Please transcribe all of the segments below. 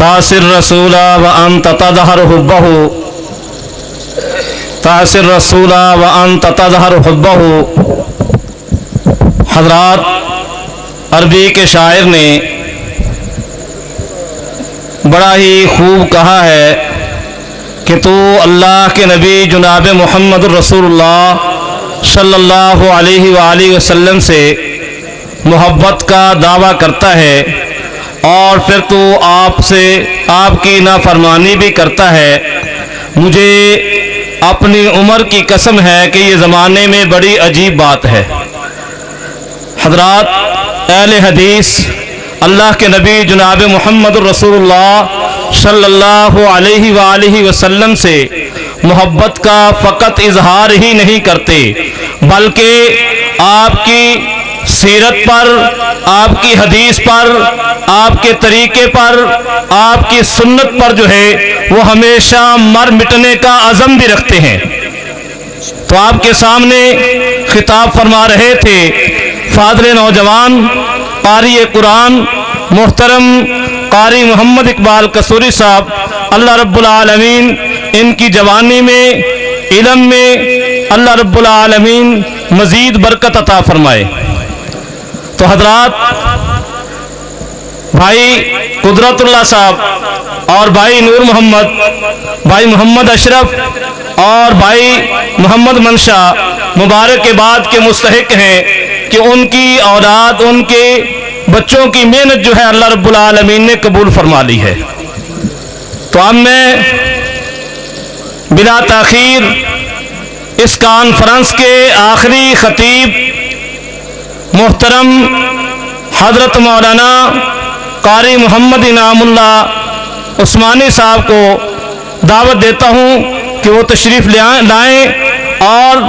تعصر رسول وانت تظہر حبہ تعصر رسول وانت تظہر حبہ۔ حضرات، عربی کے شاعر نے بڑا ہی خوب کہا ہے کہ تو اللہ کے نبی جناب محمد رسول اللہ صلی اللہ علیہ وآلہ وسلم سے محبت کا دعویٰ کرتا ہے اور پھر تو آپ کی نافرمانی بھی کرتا ہے۔ مجھے اپنی عمر کی قسم ہے کہ یہ زمانے میں بڑی عجیب بات ہے۔ حضرات، اہل حدیث اللہ کے نبی جناب محمد رسول اللہ صلی اللہ علیہ وآلہ وسلم سے محبت کا فقط اظہار ہی نہیں کرتے، بلکہ آپ کی سیرت پر، آپ کی حدیث پر، آپ کے طریقے پر، آپ کی سنت پر جو ہے وہ ہمیشہ مر مٹنے کا عزم بھی رکھتے ہیں۔ تو آپ کے سامنے خطاب فرما رہے تھے فاضل نوجوان قاری قرآن محترم قاری محمد اقبال قصوری صاحب، اللہ رب العالمین ان کی جوانی میں، علم میں اللہ رب العالمین مزید برکت عطا فرمائے۔ تو حضرات، بھائی قدرت اللہ صاحب اور بھائی نور محمد، بھائی محمد اشرف اور بھائی محمد منشا مبارکباد کے مستحق ہیں کہ ان کی اولاد، ان کے بچوں کی محنت جو ہے اللہ رب العالمین نے قبول فرما لی ہے۔ تو اب میں بلا تاخیر اس کانفرنس کے آخری خطیب محترم حضرت مولانا قاری محمد انعام اللہ عثمانی صاحب کو دعوت دیتا ہوں کہ وہ تشریف لائیں اور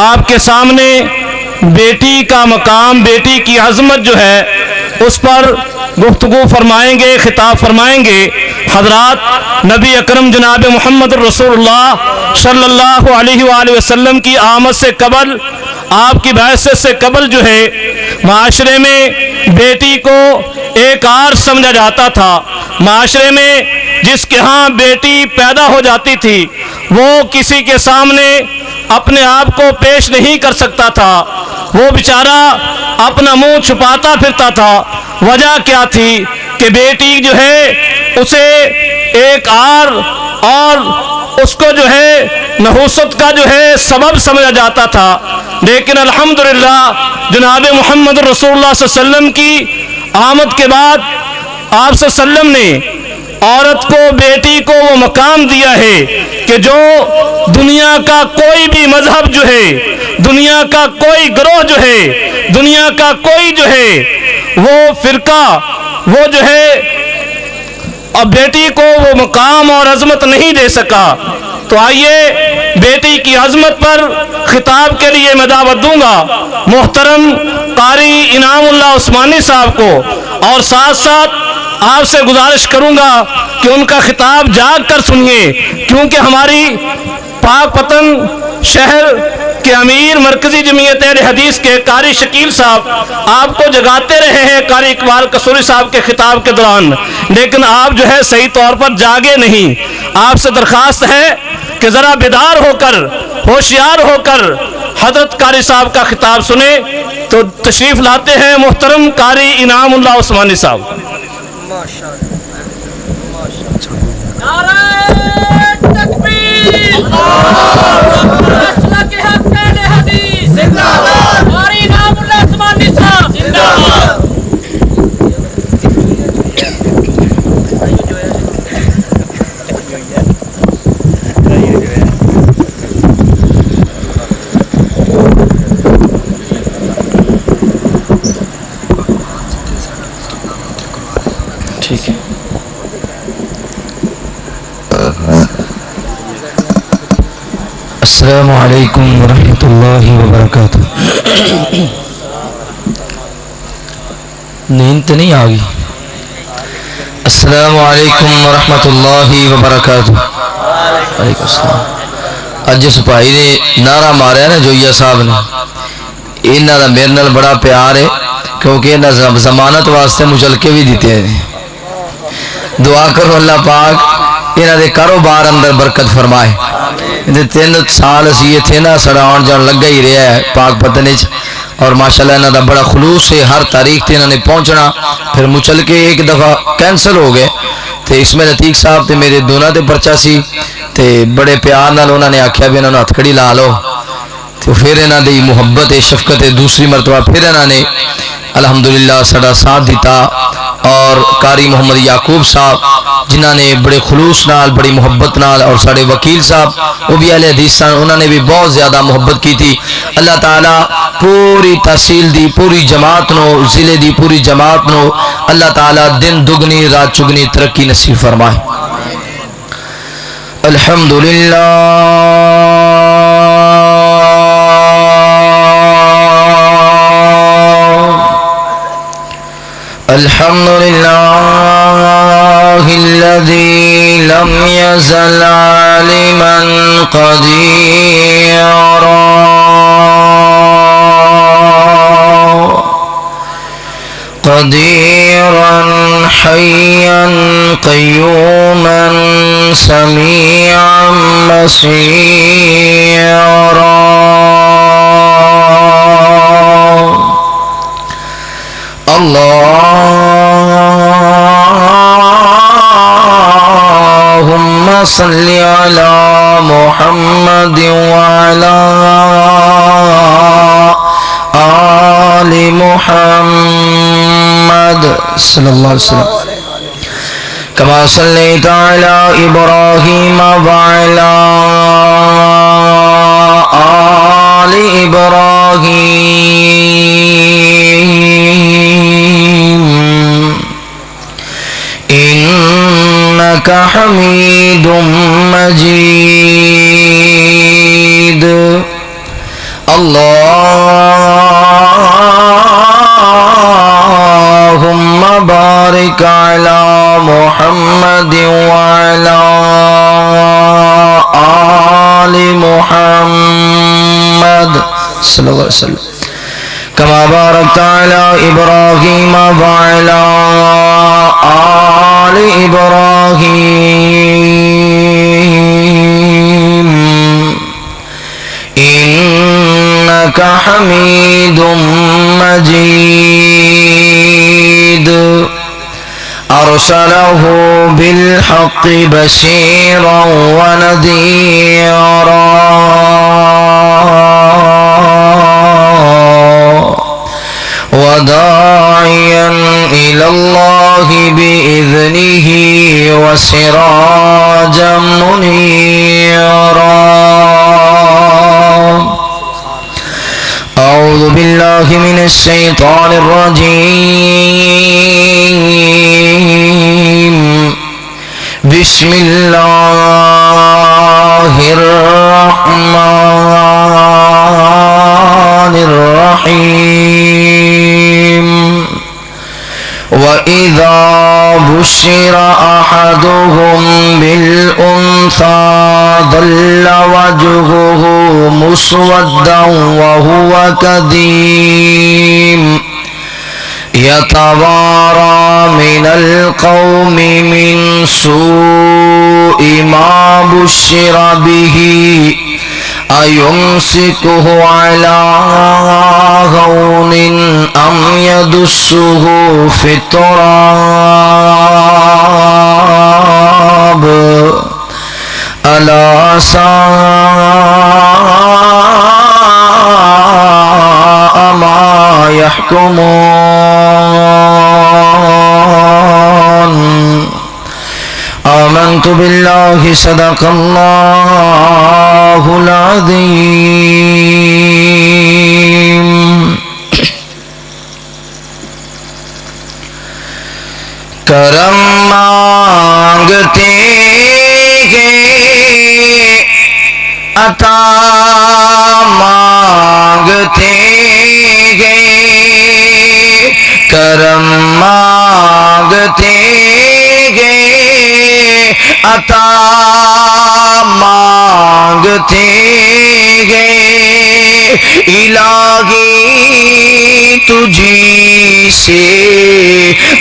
آپ کے سامنے بیٹی کا مقام، بیٹی کی عظمت جو ہے اس پر گفتگو فرمائیں گے، خطاب فرمائیں گے۔ حضرات، نبی اکرم جناب محمد رسول اللہ صلی اللہ علیہ وآلہ وسلم کی آمد سے قبل، آپ کی بعثت سے قبل جو ہے معاشرے میں بیٹی کو ایک عار سمجھا جاتا تھا۔ معاشرے میں جس کے ہاں بیٹی پیدا ہو جاتی تھی وہ کسی کے سامنے اپنے آپ کو پیش نہیں کر سکتا تھا، وہ بیچارہ اپنا منہ چھپاتا پھرتا تھا۔ وجہ کیا تھی کہ بیٹی جو ہے اسے ایک عار اور اس کو جو ہے نحوست کا جو ہے سبب سمجھا جاتا تھا۔ لیکن الحمدللہ جناب محمد رسول اللہ صلی اللہ علیہ وسلم کی آمد کے بعد آپ صلی اللہ علیہ وسلم نے عورت کو، بیٹی کو وہ مقام دیا ہے کہ جو دنیا کا کوئی بھی مذہب جو ہے، دنیا کا کوئی گروہ جو ہے، دنیا کا کوئی جو ہے وہ فرقہ، وہ جو ہے اب بیٹی کو وہ مقام اور عظمت نہیں دے سکا۔ تو آئیے بیٹی کی عظمت پر خطاب کے لیے میں دعوت دوں گا محترم قاری انعام اللہ عثمانی صاحب کو، اور ساتھ ساتھ آپ سے گزارش کروں گا کہ ان کا خطاب جاگ کر سنیے، کیونکہ ہماری پاک پتن شہر کے امیر مرکزی جمعیت اہل حدیث کے قاری شکیل صاحب آپ کو جگاتے رہے ہیں قاری اقبال قصوری صاحب کے خطاب کے دوران، لیکن آپ جو ہے صحیح طور پر جاگے نہیں۔ آپ سے درخواست ہے کہ ذرا بیدار ہو کر، ہوشیار ہو کر حضرت قاری صاحب کا خطاب سنیں۔ تو تشریف لاتے ہیں محترم قاری انعام اللہ عثمانی صاحب۔ ٹھیک ہے۔ السلام علیکم ورحمۃ اللہ وبرکاتہ۔ نیند تو نہیں آ گئی؟ السلام علیکم ورحمۃ اللہ وبرکاتہ۔ وعلیکم السلام۔ اج سپاہی نے نعرہ ماریا نا جویا صاحب نے، انہاں دا میرے نال بڑا پیار ہے کیونکہ انہاں ضمانت واسطے مچلکے بھی دیتے ہیں۔ دعا کرو اللہ پاک انہاں دے کاروبار اندر برکت فرمائے. 3 سال اسی تھے نا سڑا آن جان لگا ہی رہا ہے پاک پتن وچ اور ماشاءاللہ انہاں دا بڑا خلوص ہے. ہر تاریخ تے انہاں نے پہنچنا پھر مچل کے ایک دفعہ کینسل ہو گئے تے اس میں عتیق صاحب تے میرے دونوں تے پرچہ سی تے بڑے پیار نال انہاں نے آکھیا بھی انہاں نوں ہتھ کھڑی لا لو تو پھر انہاں دی محبت شفقت دوسری مرتبہ پھر انہاں نے الحمدللہ سڑا ساتھ دیتا. اور قاری محمد یعقوب صاحب جنہاں نے بڑے خلوص نال بڑی محبت نال اور سارے وکیل صاحب وہ بھی اہل حدیث سن انہوں نے بھی بہت زیادہ محبت کی تھی. اللہ تعالیٰ پوری تحصیل دی پوری جماعت نو ضلع دی پوری جماعت نو اللہ تعالیٰ دن دگنی رات چگنی ترقی نصیب فرمائے. الحمدللہ الحمد لله الذي لم يزل عالما قديرا حيا قيوما سميعا بصيرا اللهم صل على محمد وعلى آل محمد صلى الله عليه وسلم كما صليت على إبراهيم وعلى آل إبراهيم إنك حميد مجيد. اللهم بارك على محمد وعلى آل محمد صلى الله عليه وسلم كما باركت على إبراهيم وعلى آل إبراهيم إنك حميد مجيد. أرسله بالحق بشيرا ونذيرا وداعيا إلى الله بإذنه وسراجا منيرا. أعوذ بالله من الشيطان الرجيم. بسم الله الرحمن الرحيم. وإذا بشر أحدهم بالأنثى ظل وجهه مسودا وهو كظيم يتوارى من القوم من سوء ما بشر به أيمسكه على هون أم يدسه في التراب ألا ساء ما يحكمون. آمنت بالله صدق الله العظيم. کرم مانگتے ہیں عطا مانگتے ہیں کرم مانگتے ہیں عطا مانگتے ہیں الہی تجھی سے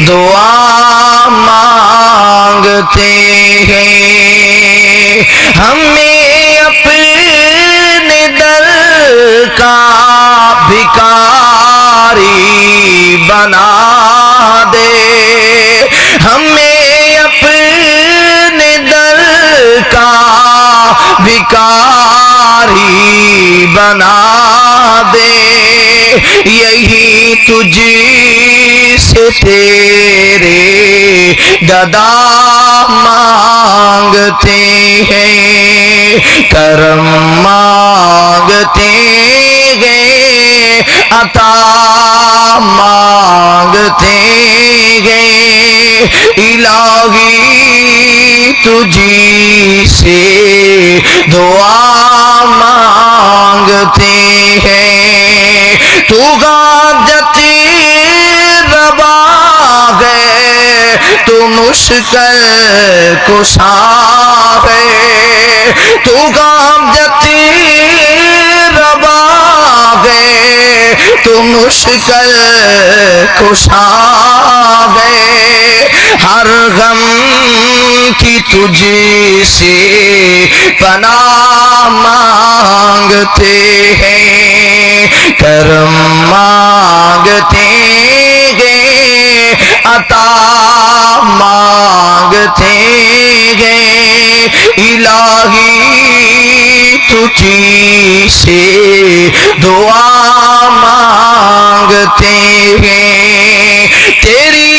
دعا مانگتے ہیں، ہمیں اپنے در کا بھکاری بنا دے، ہمیں اپنے در کا بھکاری بنا دے، یہی تجھ سے تیرے گدا مانگتے ہیں، کرم مانگتے ہیں، عطا مانگتے ہیں، الہی تجھی سے دعا مانگتے ہیں، تو غابت روا ہے، تو مشکل کشا ہے، تو غابت روا ہے، تو مشکل کشا ہے، ہر غم کی تجھ سے پناہ مانگتے ہیں، کرم مانگتے ہیں، عطا مانگتے ہیں، الہی تجھی سے دعا مانگتے ہیں، تیری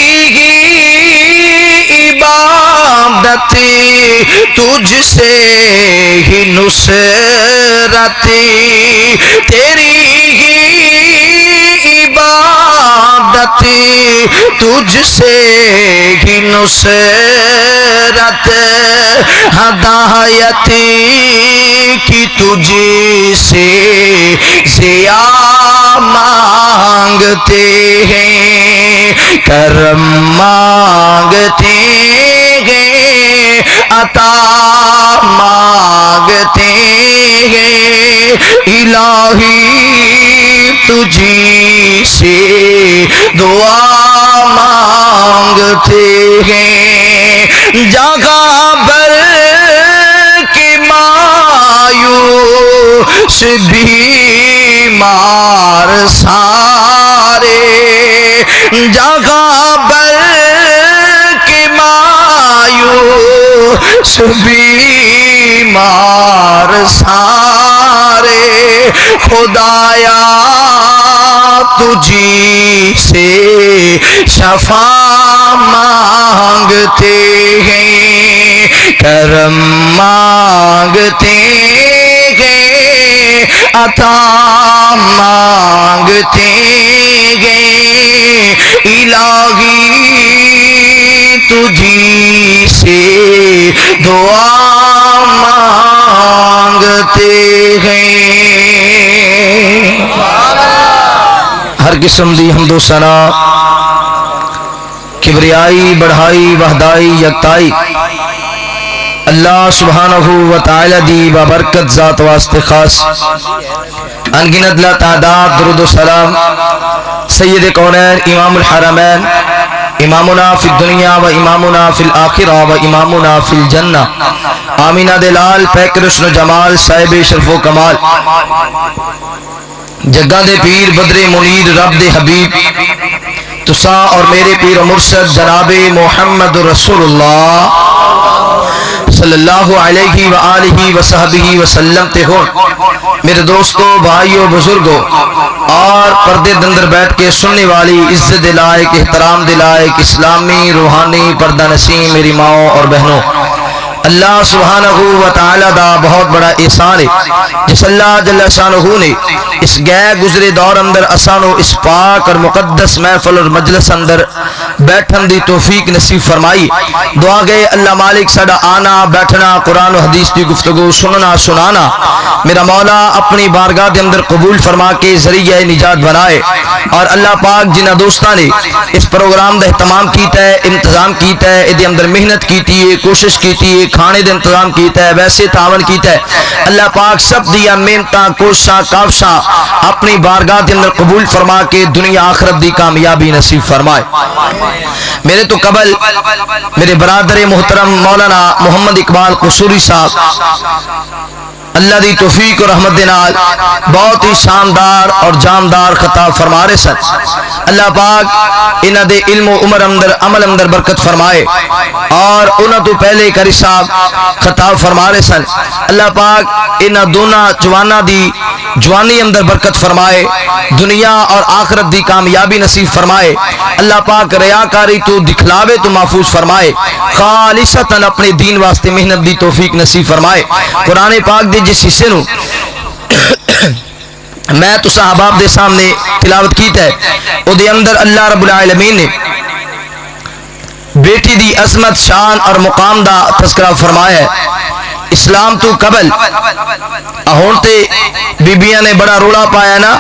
عبادت تجھ سے ہی نصرت، تیری عبادت تجھ سے ہی نصرت، ہدایت کی تجھ سے ضیا مانگتے ہیں، کرم مانگتے ہیں، عطا مانگتے ہیں، الہی تجھی سے دعا مانگتے ہیں، جگہ بر کے مایوس بیمار سارے، جگہ بر کے مایوس بیمار سارے، خدایا تجھی سے شفا مانگتے ہیں، کرم مانگتے ہیں، عطا مانگتے ہیں، الہی تجھی سے دعا مانگتے ہیں۔ ہر قسم دی حمد و ثنا، کبریائی، بڑھائی، وحدائی، یکتائی اللہ سبحانہ و تعالی دی بابرکت ذات واسطے خاص، انگنت لا تعداد درود و سلام سید کونین امام الحرمین، امامنا فی الدنیا و امامنا فی الآخرہ و امامنا فی الجنہ، آمینہ دلال پیک رشن و جمال صاحب شرف و کمال، جگہ دے پیر بدر منیر رب دے حبیب تسا اور میرے پیر و مرشد جناب محمد رسول اللہ صلی اللہ علیہ وآلہ وصحبہ وسلم تے ہون، میرے دوستوں، بھائیوں، بزرگوں اور پردے دندر بیٹھ کے سننے والی عزت دلائق، احترام دلائق، اسلامی روحانی پردہ نسیم میری ماؤں اور بہنوں، اللہ سبحانہ و تعالی دا بہت بڑا احسان ہے جس اللہ جل شانہ نے اس گئے گزرے دور اندر اسانو اس پاک اور مقدس محفل اور مجلس اندر بیٹھن دی توفیق نصیب فرمائی۔ دعا گئے اللہ مالک ساڈا آنا بیٹھنا، قرآن و حدیث کی گفتگو سننا سنانا میرا مولا اپنی بارگاہ دے اندر قبول فرما کے ذریعہ نجات بنائے، اور اللہ پاک جنہ دوستاں نے اس پروگرام دا اہتمام کیتا ہے، انتظام کیتا ہے، ادھے اندر محنت کیتی ہے، کوشش کیتی ہے، کھانے دے انتظام کیتا ہے ویسے تعاون کیتا ہے اللہ پاک سب دیا محنتاں کوششاں کاوشاں اپنی بارگاہ دے اندر قبول فرما کے دنیا آخرت دی کامیابی نصیب فرمائے میرے تو قبل میرے برادر محترم مولانا محمد اقبال قصوری صاحب اللہ دی توفیق اور رحمت دے نال بہت ہی شاندار اور جاندار خطاب فرما رہے سن اللہ پاک انہاں دے علم و عمر اندر عمل اندر برکت فرمائے اور انہاں تو پہلے قاری صاحب خطاب فرما رہے سن اللہ پاک انہاں دونوں جواناں دی جوانی اندر برکت فرمائے دنیا اور آخرت دی کامیابی نصیب فرمائے اللہ پاک ریاکاری تو دکھلاوے تو محفوظ فرمائے خالصتاً اپنے دین واسطے محنت دی توفیق نصیب فرمائے قرآن پاک دے جس حصے نو میں تو صحاباب دے سامنے تلاوت کیتا ہے او دے اندر اللہ رب العالمین نے بیٹی دی عظمت شان اور مقام دا تذکرہ فرمایا ہے اسلام تو قبل ہون تے بیبیاں نے بڑا روڑا پایا نا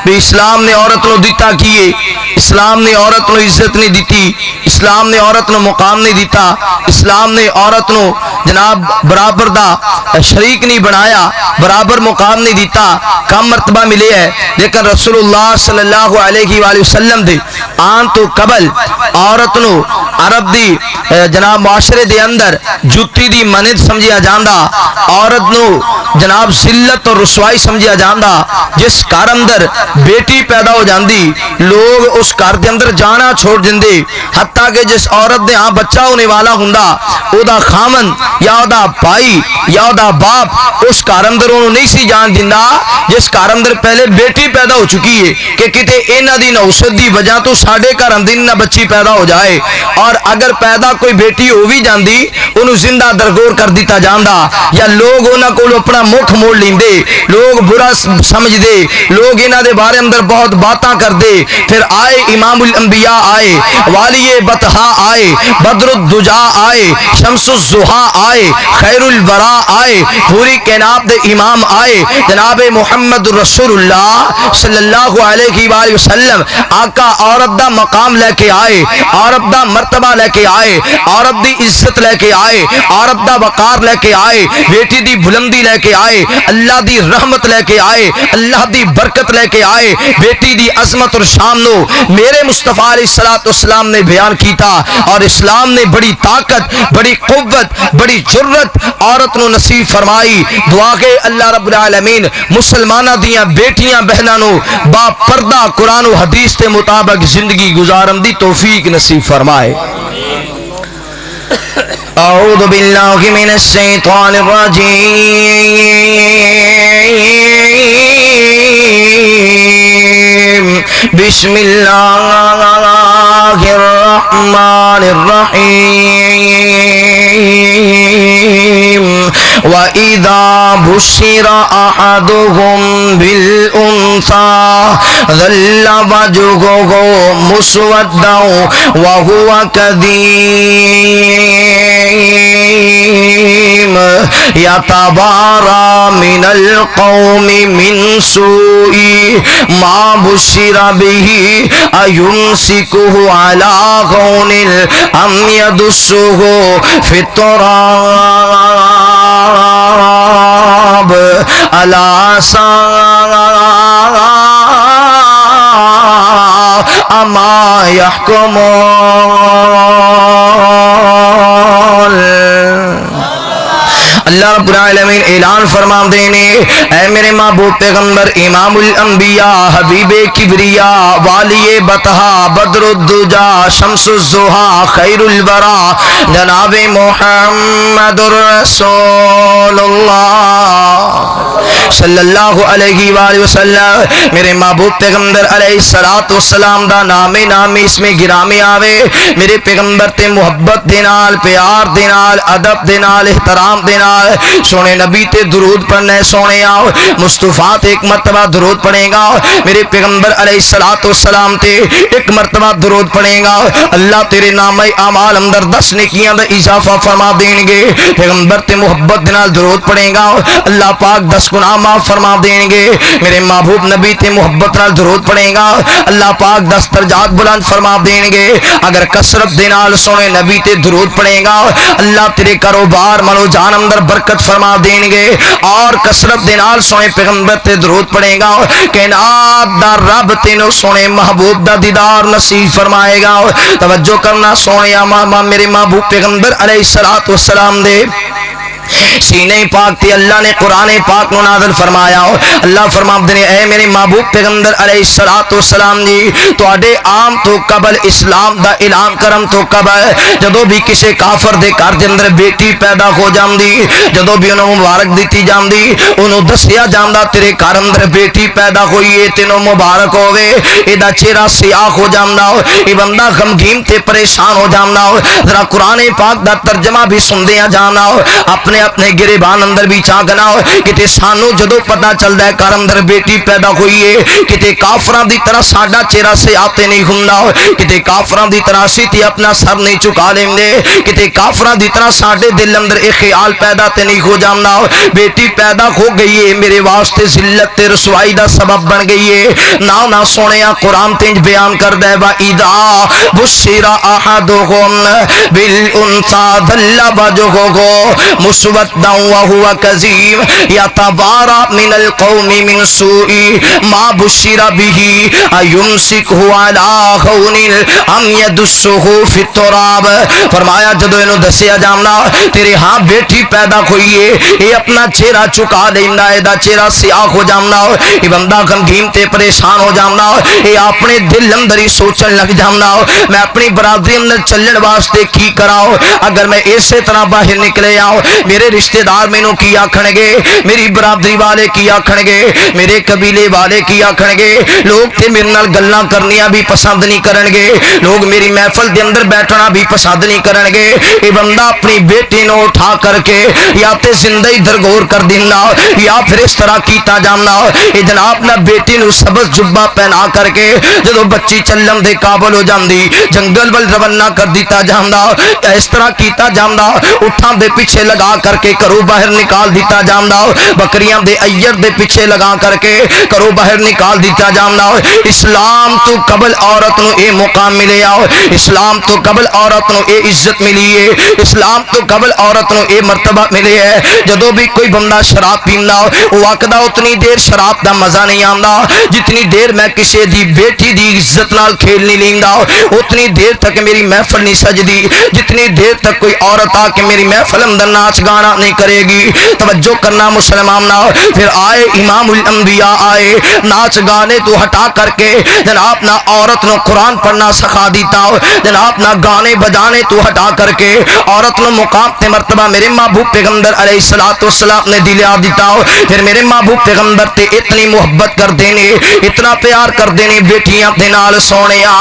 بھی اسلام نے عورت نو دیتا کیے اسلام نے عورت نو عزت نہیں دیتی اسلام نے عورت نو مقام نہیں دیتا اسلام نے عورت نو جناب برابر دا شریک نہیں بنایا برابر مقام نہیں دیتا کم مرتبہ ملے ہے لیکن رسول اللہ صلی اللہ علیہ وآلہ وسلم دے آن تو قبل عورت نو عرب دی جناب معاشرے دے اندر جتی دی منت سمجھیا جاندہ عورت نو جناب ذلت اور رسوائی سمجھیا جاندہ جس کار اندر بیٹی پیدا ہو جاندی لوگ اس کار دے اندر جانا چھوڑ جندے حتیٰ کہ جس عورت دے ہاں بچہ ہونے والا ہوندا او دا خامن یا او دا بھائی یا او دا باپ اس کار اندر انہوں نہیں سی جان دیندہ جس کار اندر پہلے بیٹی پیدا ہو چکی ہے کہ کتے اینا دی نوست دی وجہ تو ساڑھے کار اندر نہ بچی پیدا ہو جائے اور اگر پیدا کوئی بیٹی ہو بھی جاندی انہوں زندہ درگور کر دیتا جاندہ یا لوگ انہوں کو اپنا مکھ موڑ لیندے لوگ برا سمجھ دے لوگ انہوں دے بارے اندر بہت باتاں کر دے پھر آئے امام الانبیاء آئے والی بطحا آئے بدر الدجا آئے شمس الزحا آئے خیر الورا آئے پوری کائنات دے امام آئے جناب محمد رسول اللہ صلی اللہ علیہ وآلہ وسلم آقا عورت دا مقام لے کے آئے عورت دا مرتبہ لے کے آئے عورت دی عزت لے کے آئے عورت دا وقار لے کے آئے بیٹی دی بلندی لے کے آئے اللہ دی رحمت لے کے آئے اللہ دی برکت لے کے آئے بیٹی دی عظمت اور شان نو میرے مصطفیٰ علیہ السلام نے بیان کیتا اور اسلام نے بڑی طاقت بڑی قوت بڑی جرت عورت نو نصیب فرمائی دعا کہ اللہ رب العالمین مسلمانہ دیاں بیٹیاں بہناں نو با پردہ قرآن و حدیث کے مطابق زندگی گزارن دی توفیق نصیب فرمائے اعوذ باللہ من الشیطان الرجیم بسم اللہ الرحمن الرحیم وَإِذَا بُشِّرَ أَحَدُهُمْ بِالْأُنْثَى ظَلَّ وَجْهُهُ مُسْوَدًّا وَهُوَ كَظِيمٌ يَتَوَارَى مِنَ الْقَوْمِ مِنْ سُوءِ مَا بُشِّرَ بِهِ أَيُمْسِكُهُ عَلَى هُونٍ أَمْ يَدُسُّهُ فِي التُّرَابِ أَلَا سَاءَ مَا يَحْكُمُونَ اللہ رب العالمین اعلان فرما دینے اے میرے محبوب پیغمبر امام الانبیاء حبیب کبریا والی بطحا بدر الدجا شمس الزحا خیر الورا جناب محمد رسول اللہ صلی اللہ علیہ وآلہ وسلم میرے محبوب پیغمبر علیہ السلام دا نامی اس میں گرامی آوے میرے پیغمبر تے محبت دینال پیار دینال ادب دینال احترام دینال نال سونے نبی تے درود پڑھنا ہے سونے آؤ مصطفیٰ تے ایک مرتبہ درود پڑھے گا میرے پیغمبر علیہ الصلوۃ والسلام تے ایک مرتبہ درود پڑھے گا اللہ تیرے نام اعمال اندر 10 نیکیاں دا اضافہ فرما دیں گے پیغمبر تے محبت دے نال درود پڑھے گا اللہ پاک 10 گناہ معاف فرما دیں گے میرے محبوب نبی تے محبت نال درود پڑھے گا اللہ پاک 10 درجات بلند فرما دیں گے اگر کثرت دے نال سونے نبی تے درود پڑھے گا اللہ تیرے کاروبار مالو جان اندر برکت فرما دیں گے اور کثرت دے نال سونے پیغمبر تے درود پڑھے گا کائنات دا رب تینو سونے محبوب دا دیدار نصیب فرمائے گا توجہ کرنا سونے میرے محبوب پیغمبر علیہ الصلوۃ والسلام دے سینے پاک تے اللہ نے قرآن پاک نو نازل فرمایا اللہ فرماتے ہیں اے میرے محبوب پیغمبر علیہ الصلوۃ والسلام جی تواڈے عام تو قبل اسلام دا اعلان کرم تو قبل جدوں بھی کسے کافر دے گھر دے اندر بیٹی پیدا ہو جاندی جدوں بھی انہوں مبارک دتی جاندی انہوں دسیا جاندا تیرے گھر اندر بیٹی پیدا ہوئی ہے تینوں مبارک ہوے ایدا چہرہ سیاہ ہو جاندا اے بندہ غمگین تے پریشان ہو جاندا ذرا قرآن پاک دا ترجمہ بھی سندیاں جانا اپنے اپنے گریبان اندر بھی چاکنا کتے سانو جدو پتا چلتا ہے گھر اندر بیٹی پیدا ہوئی ہے کتے کافراں دی طرح ساڈا چہرہ سے آتے نہیں ہوندا کتے کافراں دی طرح اسی تے اپنا سر نہیں چکا لیندے کتے کافراں دی طرح ساڈے دل اندر ایک خیال پیدا تے نہیں ہو جاندا بیٹی پیدا ہو گئی ہے میرے واسطے ذلت تے رسوائی دا سبب بن گئی ہے نہ سونیا قرآن تے بیان کردا ہے وا اذا بشر احدهم بالانثى ظل وجهه مسودا وهو كظيم يتبارى من القوم من سوء ما بشر به ايمسكه على هون ام يدسه في التراب فرمایا جدو اینو دسیا جامنا تیرے ہاں بیٹی پیدا ہوئی ہے یہ اپنا چہرہ چکا لیندا ہے دا چہرہ سیاہ ہو جامنا یہ بندہ غمگین تے پریشان ہو جامنا یہ اپنے دل اندر ہی سوچن لگ جامنا میں اپنی برادری اندر چلن واسطے کی کراؤ اگر میں اسی طرح باہر نکلے آؤں میرے رشتہ دار مینوں کی آکھن گے میری برادری والے کی آکھن گے میرے قبیلے والے کی آکھن گے لوگ تے میرے نال گلاں کرنیاں بھی پسند نہیں کرن گے لوگ میری محفل دے اندر بیٹھنا بھی پسند نہیں کرن گے یہ بندہ اپنی بیٹی نو اٹھا کر کے یا تے زندہ ہی درگور کر دینا یا پھر اس طرح کیتا جامنا یہ جناب نہ بیٹی نو سبز جبہ پہنا کر کے جدو بچی چلن دے قابل ہو جاندی جنگل ول روانہ کر دیتا جاندا اس طرح کیتا جاندا اٹھاں دے پیچھے لگا کر کے کرو باہر نکال دیتا جاندا بکریاں دے ایڑ دے پیچھے لگا کر کے کرو باہر نکال دیتا جاندا اسلام تو قبل عورت نو اے مقام ملے آؤ اسلام تو قبل عورت نو اے عزت ملی ہے اسلام تو قبل عورت نو اے مرتبہ ملے ہے جدو بھی کوئی بندہ شراب پیندا وہ آکھدا اتنی دیر شراب دا مزہ نہیں آندا جتنی دیر میں کسی دی بیٹی دی عزت نال کھیل نہیں لیندا اتنی دیر تک میری محفل نہیں سجدی جتنی دیر تک کوئی عورت آ کے میری محفل اندر ناچ گانا نہیں کرے گی توجہ کرنا مسلمان نہ پھر آئے امام الانبیاء آئے ناچ گانے تو ہٹا کر کے جناب نہ عورت نو قرآن پڑھنا سکھا دیتا جناب نہ گانے بجانے تو ہٹا کر کے عورت نو مقام تے مرتبہ میرے محبوب پیغمبر علیہ الصلوۃ والسلام نے دلیا دیتا پھر میرے محبوب پیغمبر تے اتنی محبت کر دینے اتنا پیار کر دینے بیٹیاں دے نال سونیا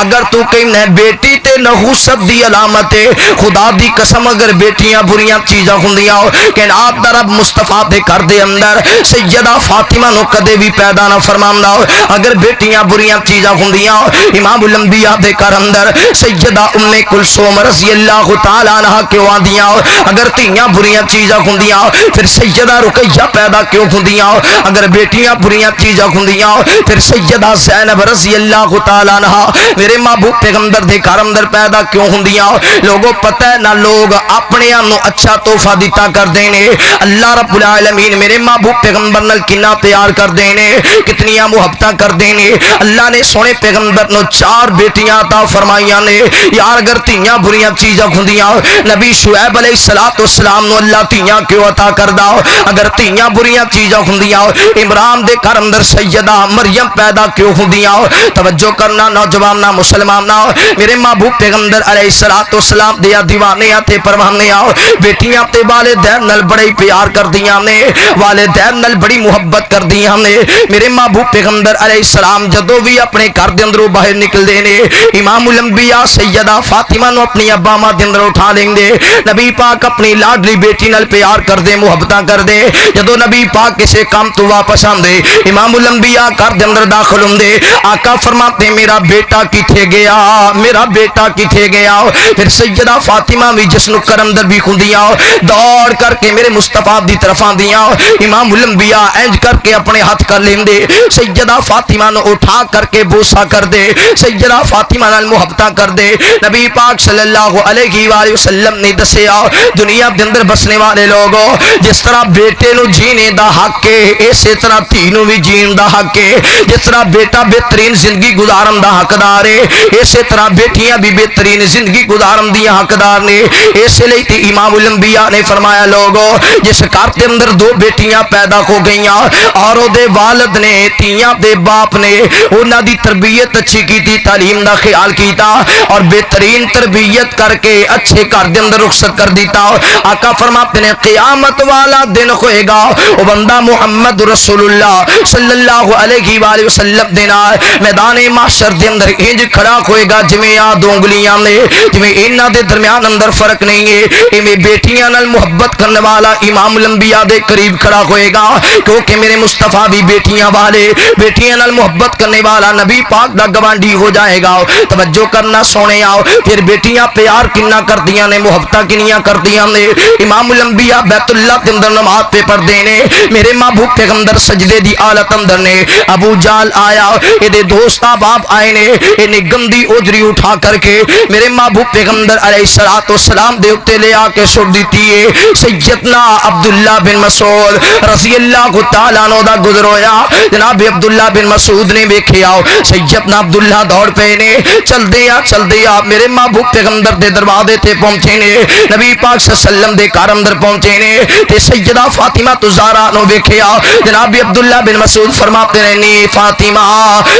اگر تو کہنا بیٹی تے نحوست دی علامت ہے خدا دی قسم اگر بیٹیاں بریاں چیزاں ہوندیاں کہ آپ دا رب مصطفیٰ دے گھر دے اندر سیدہ فاطمہ نو کدے بھی پیدا نہ فرماندا اگر بیٹیاں بریاں چیزاں ہوندیاں امام الانبیاء دے گھر اندر سیدہ ام کلثوم رضی اللہ تعالی عنہا کیوں آندیاں اگر تیاں بریاں چیزاں ہوندیاں پھر سیدہ رقیہ پیدا کیوں ہوندیاں اگر بیٹیاں بریاں چیزاں ہوندیاں پھر سیدہ زینب رضی اللہ تعالی عنہا میرے محبوب پیغمبر دے گھر اندر پیدا کیوں ہوندیاں لوگوں پتہ ہے نہ لوگ اپنے نو اچھا تحفہ دیتا کر دینے اللہ رب العالمین میرے محبوب پیغمبر نال کنا پیار کر دینے کتنیاں محبتاں کر دینے اللہ نے سونے پیغمبر نو 4 بیٹیاں عطا فرمائیاں نے یار اگر تیاں بریاں چیزاں ہوندیاں نبی شعیب علیہ الصلوۃ والسلام نو اللہ تیاں کیوں عطا کردا اگر تیاں بریاں چیزاں ہوندیاں عمران دے گھر اندر سیدہ مریم پیدا کیوں ہوندیاں توجہ کرنا نوجواناں مسلماناں میرے محبوب پیغمبر علیہ الصلوۃ والسلام دیا دیوانے تے پروانے بیٹیاں بیٹیاں تے والدین نال بڑے پیار کردیاں نے والدین نال بڑی محبت کردیاں نے میرے محبوب پیغمبر علیہ السلام جدوں بھی اپنے گھر دے اندروں باہر نکلدے نے امام الانبیاء سیدہ فاطمہ نو اپنی ابا ماں دے اندر اٹھا لیندے نبی پاک اپنی لاڈلی بیٹی نال پیار کردے محبتاں کردے جدوں نبی پاک کسے کام تو واپس آندے امام الانبیاء گھر دے اندر داخل ہوندے آقا فرماتے میرا بیٹا کتے گیا میرا بیٹا کتے گیا پھر سیدہ فاطمہ بھی جس نو کرم در بھی کھندیاں دوڑ کر کے میرے مصطفیٰ دی طرف آندیاں امام الانبیاء انج کر کے اپنے ہاتھ کر لیندے سیدہ فاطمہ نو اٹھا کر کے بوسا کر دے سیدہ فاطمہ نال محبتاں کر دے نبی پاک صلی اللہ علیہ وآلہ وسلم نے دسیا دنیا دے اندر بسنے والے لوگوں جس طرح بیٹے نو جینے دا حق ہے اسی طرح دھی نو بھی جین دا حق ہے جس طرح بیٹا بہترین زندگی گزارن دا حقدار ہے اسی طرح بیٹیاں بھی بہترین زندگی گزارن دی حقدار نے اسی لئی تے امام الانبیاء نے فرمایا لوگوں جس گھر دے اندر دو بیٹیاں پیدا ہو گئیاں اور او دے والد نے تیاں دے باپ نے انہاں دی تربیت اچھی کیتی تعلیم دا خیال کیتا اور بہترین تربیت کر کے اچھے گھر دے اندر رخصت کر دیتا آقا فرماتے ہیں قیامت والا دن ہوئے گا وہ بندہ محمد رسول اللہ صلی اللہ علیہ وآلہ وسلم دینا میدان محشر دے اندر انج کھڑا ہوئے گا جویں آ دو انگلیاں نے جویں انہاں دے درمیان اندر فرق نہیں ہے ایویں بیٹیاں نال محبت کرنے والا امام الانبیاء دے قریب کھڑا ہوئے گا کیونکہ میرے مصطفیٰ بھی بیٹیاں والے بیٹیاں نال محبت کرنے والا نبی پاک دا گوانڈی ہو جائے گا توجہ کرنا سونے آؤ پھر بیٹیاں پیار کننا کردیاں نے محبتاں کنیاں کردیاں نے امام الانبیاء بیت اللہ کے اندر نماز پہ پڑھدے نے میرے محبوب پیغمبر سجدے دی حالت اندر نے ابو جال آیا اے دوست احباب آئے نے انہیں گندی اوجری اٹھا کر کے میرے محبوب پیغمبر علیہ الصلوۃ والسلام دے اوتے لے آ کے چھوڑ دیتی ہے سیدنا عبداللہ بن مسعود رضی اللہ تعالیٰ عنہ دا گزر ہویا جناب عبداللہ بن مسعود نے ویکھیا سیدنا عبداللہ دوڑ پے نے چل دیا میرے محبوب پیغمبر دے دروازے تے پہنچے نے نبی پاک صلی اللہ علیہ وسلم دے گھر اندر پہنچے نے تے سیدہ فاطمہ زہرا نو ویکھیا جناب عبداللہ بن مسعود فرماتے نے نی فاطمہ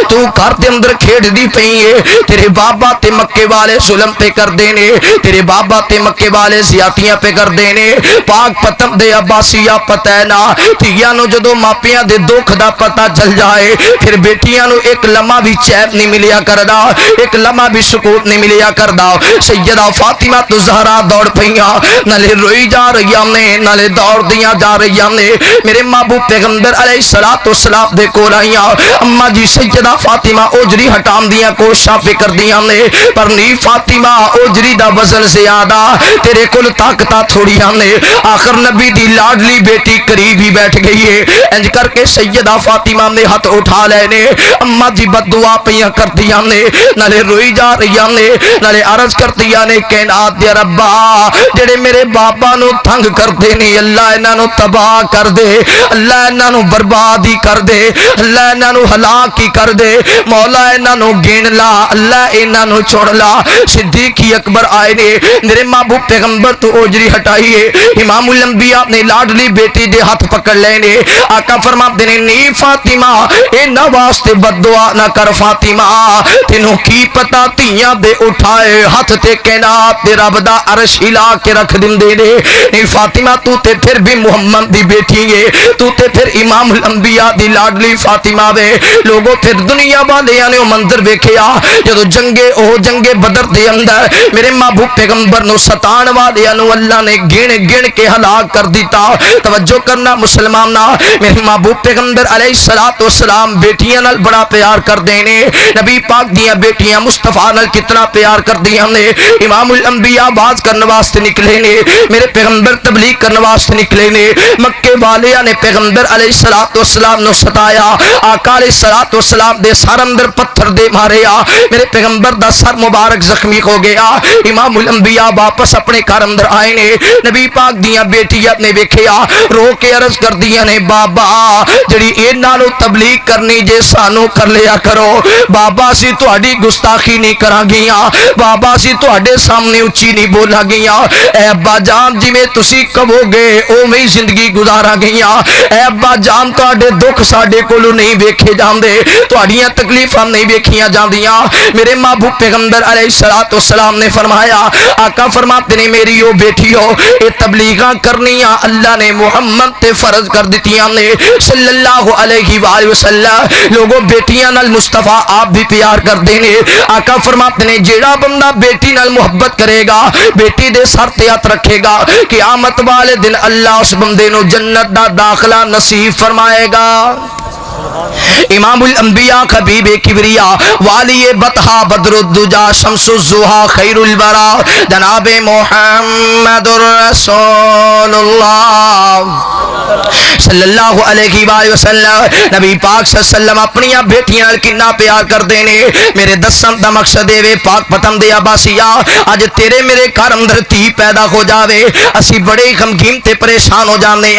تو گھر دے اندر کھیڈ دی پئی ہے تیرے بابا تے مکے والے ظلم پہ کر دینے تیرے بابا تے مکے والے زیادتیاں پہ کر دینے پاک پتم دے عباسیہ پتہ نا تھیاں نو جدو ماپیاں دے دکھ دا پتہ چل جائے پھر بیٹیاں نو ایک لمحہ بھی چین نہیں ملیا کردا ایک لمحہ بھی سکون نہیں ملیا کردا سیدہ فاطمہ زہرا دوڑ پئیاں نالے روئی جا رہیاں نے نالے دوڑ دیاں جا رہیاں نے میرے محبوب پیغمبر علیہ الصلوۃ والسلام دے کول آئیاں اما جی سیدہ فاطمہ اوجری ہٹان دیاں کوششاں پہ کر دیاں نے پر نہیں فاطمہ اوجری دا وزن زیادہ تیرے کول طاقتاں تھوڑیاں نے آخر نبی دی لاڈلی بیٹی قریب ہی بیٹھ گئی ہے انج کر کے سیدہ فاطمہ نے ہاتھ اٹھا لے نے اما جی بد دعا پیاں کر دیاں نے نالے روئی جا رہیاں نے نالے عرض کر دیا نے کائنات دے ربا جڑے میرے بابا نو تنگ کر دے نے اللہ انہاں نو تباہ کر دے اللہ انہاں نو برباد ہی کر دے اللہ انہاں نو ہلاک ہی کر دے مولا انہاں نو گن لا اللہ انہاں نو چھوڑ لا صدیق اکبر آئے نے میرے محبوب پیغمبر تو اوجری ہٹائیے امام الانبیاء نے لاڈلی بیٹی دے ہاتھ پکڑ لے نے آقا فرماتے نے نی فاطمہ انہاں واسطے بد دعا نہ کر فاطمہ تینوں کی پتہ تیاں دے اٹھائے ہاتھ تے کائنات دے رب دا عرش ہلا کے رکھ دیندے نے نی فاطمہ تو تے پھر بھی محمد دی بیٹی ہے تو تے پھر امام الانبیاء دی لاڈلی فاطمہ وے لوگوں پھر دنیا والیاں نے منظر ویکھیا جدو جنگے بدر دے اندر میرے محبوب پیغمبر نو ستان والیاں نو اللہ نے گن کے ہلاک کر دیتا توجہ کرنا مسلماناں میرے محبوب پیغمبر علیہ الصلوۃ والسلام بیٹیاں نال بڑا پیار کر دینے نبی پاک دیاں بیٹیاں مصطفیٰ نال کتنا پیار کر دیاں نے امام الانبیاء باز کرنے واسطے نکلے نے میرے پیغمبر تبلیغ کرنے واسطے نکلے نے مکے والیاں نے پیغمبر علیہ الصلوۃ والسلام نو ستایا آقا علیہ الصلوۃ والسلام دے سر اندر پتھر دے ماریا میرے پیغمبر دا سر مبارک زخمی ہو گیا امام الانبیاء واپس اپنے گھر اندر آئے نے نبی پاک دیاں بیٹیاں نے ویکھیا رو کے عرض کر دیاں نے بابا جڑی انہاں نو تبلیغ کرنی جے سانو کر لیا کرو بابا سی تہاڈی گستاخی نہیں کراں گیاں بابا سی تہاڈے سامنے اچھی نہیں بولا گیاں اے ابا جان جویں تسی کہو گے اوویں ہی زندگی گزارا گیاں اے ابا جان تہاڈے دکھ ساڈے کولوں نہیں ویکھے جاندے تہاڈیاں تکلیفاں نہیں ویکھیاں جاندیاں میرے محبوب پیغمبر علیہ الصلوۃ والسلام نے فرمایا آقا فرماتے نے میری او بیٹی ہو یہ تبلیغاں کرنیاں اللہ نے محمد تے فرض کر دتیاں نے صلی اللہ علیہ وآلہ وسلم لوگوں بیٹیاں نال مصطفیٰ آپ بھی پیار کر دینے آقا فرماتے نے جیڑا بندہ بیٹی نال محبت کرے گا بیٹی دے سر تے ہاتھ رکھے گا قیامت والے دن اللہ اس بندے نو جنت دا داخلہ نصیب فرمائے گا امام الانبیاء حبیب کبریا والی بطحا بدر الدجا شمس الزہا خیر البرا جناب محمد رسول اللہ صلی اللہ علیہ وآلہ وسلم نبی پاک صلی اللہ علیہ وسلم اپنی بیٹیاں کنا پیار کر دینے میرے دسن دا مقصد دے پاک پتن دے عباسیہ آج تیرے میرے گھر اندر تھی پیدا ہو جاوے اسی بڑے غمگین تے پریشان ہو جانے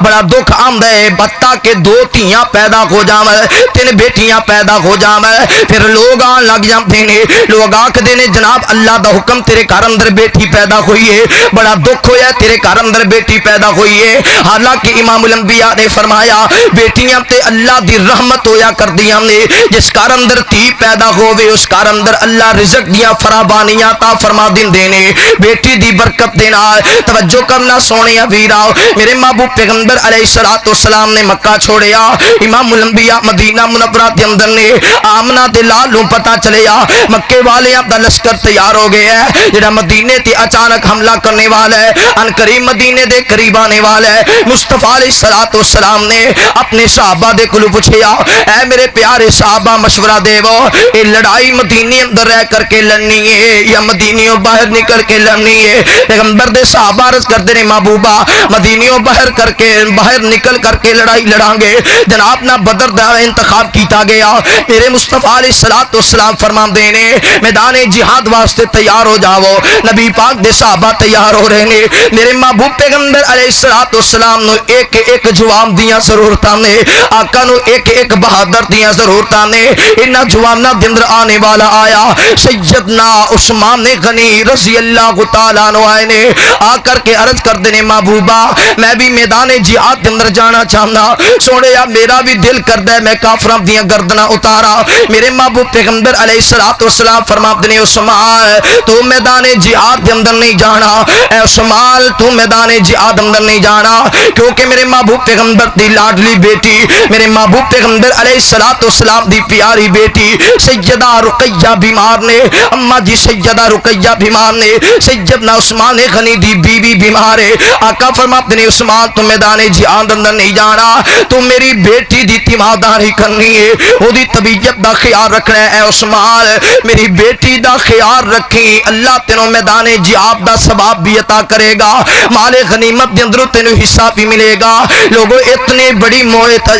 بڑا دکھ آمد ہے بتا کہ دو تیاں پیدا ہو جاوے تین بیٹیاں پیدا ہو جاوے پھر لوگ آن لگ جاتے ہیں لوگ آکھ دینے جناب اللہ دا حکم تیرے گھر اندر بیٹی پیدا ہوئی ہے بڑا دکھ ہویا تیرے گھر اندر بیٹی پیدا ہوئی ہے حالانکہ امام الانبیاء نے فرمایا بیٹیاں تے اللہ دی رحمت ہویا کر دیاں نے جس گھر اندر تھی پیدا ہوئے اس گھر اندر اللہ رزق دیاں فراوانیاں عطا فرما دیندے نے بیٹی دی برکت دے نال توجہ کرنا سونے ویرا میرے محبوب پیغمبر علیہ الصلوۃ والسلام نے مکہ چھوڑیا امام الانبیاء مدینہ منورہ دے اندر نے آمنہ دے لالوں پتہ چلیا مکے والے دا لشکر تیار ہو گیا ہے جڑا مدینے تے اچانک حملہ کرنے والا ہے ان قریب مدینے دے قریب آنے والا ہے مصطفیٰ علیہ الصلوۃ والسلام نے اپنے صحابہ دے کولوں پوچھیا اے میرے پیارے صحابہ مشورہ دیو اے لڑائی مدینے اندر رہ کر کے لڑنی ہے یا مدینیوں باہر نکل کے لڑنی ہے پیغمبر دے صحابہ عرض کردے نے محبوبہ مدینیوں باہر نکل کر کے لڑائی لڑاں گے جناب نہ بدر دا انتخاب کیتا گیا میرے مصطفیٰ علیہ الصلوۃ والسلام فرماندے نے میدان جہاد واسطے تیار ہو جاؤ نبی پاک دے صحابہ تیار ہو رہے نے میرے محبوب پیغمبر علیہ الصلوۃ والسلام نو ایک ایک جواب دیاں ضرورتاں نے آقا نو ایک ایک بہادر دیاں ضرورتاں نے انہاں جواناں دے اندر آنے والا آیا سیدنا عثمان غنی رضی اللہ تعالی عنہ آئے نے آ کر کے عرض کر دینے محبوبہ میں بھی میدان جہاد دے اندر جانا چاہنا سوڑیا میرا بھی دل کردا ہے میں کافراں دیاں گردناں اتارا میرے محبوب پیغمبر علیہ الصلوۃ والسلام فرماتے نے عثمان تو میدان جہاد دے اندر نہیں جانا اے عثمان تو میدان جہاد اندر نہیں جانا کیونکہ میرے محبوب پیغمبر دی لاڈلی بیٹی میرے محبوب پیغمبر علیہ الصلوۃ والسلام دی پیاری بیٹی سیدہ رقیہ بیمار نے اماں جی سیدہ رقیہ بیمار نے سیدنا عثمان غنی دی بیوی بیمار ہے آقا فرماتے نے عثمان تو میدان جہاد اندر نہیں جانا تو میری بیٹی دی تیمارداری کرنی ہے وہ دی طبیعت دا خیال رکھنا ہے اے عثمان میری بیٹی دا خیال رکھی اللہ تینوں میدان جہاد دا ثواب بھی عطا کرے گا مال غنیمت دے اندر تینوں حصہ بھی ملے گا لوگوں اتنی بڑی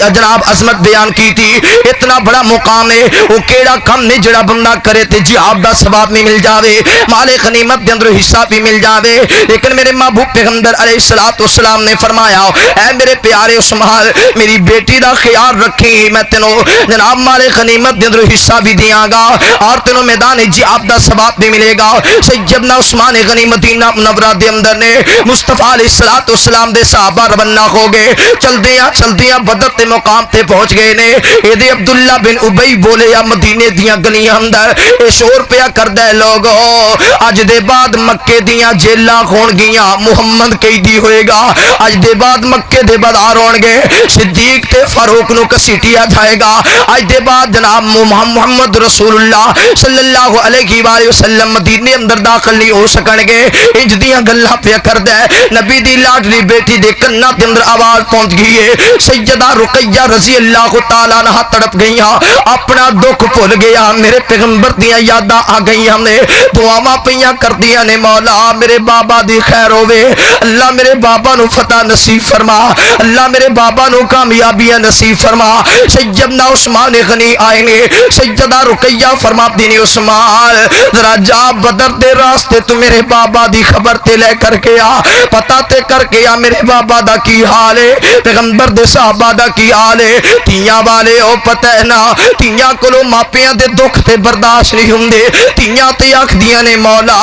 جناب عظمت بیان کی تھی اتنا بڑا مقام ہے وہ کیڑا کم نہیں جڑا بندہ کرے تے جہاد دا ثواب بھی مل جاوے مال غنیمت دے اندر حصہ بھی مل جاوے لیکن میرے محبوب پیغمبر علیہ الصلوۃ والسلام نے فرمایا اے میرے پیارے عثمان میری بیٹی دا خیال رکھی میں تینوں جناب مال غنیمت دے اندر حصہ بھی دیاں گا اور تینوں میدان جہاد دا ثواب بھی ملے گا سیدنا عثمان غنی مدینہ منورہ دے اندر نے مصطفیٰ علیہ الصلوۃ والسلام دے صحابہ روانہ ہو گئے چلدیاں بدر تے مقام تے پہنچ گئے نے اے عبداللہ بن ابی بولے یا مدینے دیاں گلیاں اندر اے شور پیا کردا ہے لوگو اج دے بعد مکے دیاں جیلاں ہون گیاں محمد قیدی ہوئے گا اج دے بعد مکے دے بازار ہون گے صدیق تے فاروق نو کسیٹیا جائے گا اج دے بعد جناب محمد رسول اللہ صلی اللہ علیہ وآلہ وسلم مدینے اندر داخل نہیں ہو سکن گے انج دیاں گلاں پیا کردا ہے نبی دی لاڈلی بیٹی دے کناں دے اندر آواز پہنچ گئی ہے سیدہ رقیہ رضی اللہ تعالی عنہا تڑپ گئیاں اپنا دکھ بھول گیا میرے پیغمبر دیاں یاداں آ گئیاں نے دعاواں پیاں کردیاں نے مولا میرے بابا دی خیر ہوے اللہ میرے بابا نو فتح نصیب فرما اللہ میرے بابا نو کامیابیاں نصیب فرما سیدنا عثمان غنی آئے نے سیدہ رقیہ فرماتی نے عثمان ذرا جا بدر دے راستے تو میرے بابا دی خبر تے لے کر کے آ پتہ تے کر کے آ میرے بابا دا کی حال ہے پیغمبر دے صحابہ دا کی حال ہے تیاں والے او پتہ ہے نا تیاں کولو ماپیاں دے دکھ تے برداشت نہیں ہوندے تیاں تے آکھدیاں نے مولا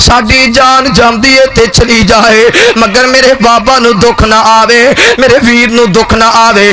ساڈی جان جاندی ہے تے چلی جائے مگر میرے بابا نو دکھ نہ آوے میرے ویر نو دکھ نہ آوے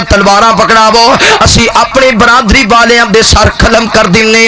تو تلواراں پکڑاو اسی اپنی برادری والیاں دے سر قلم کر دینے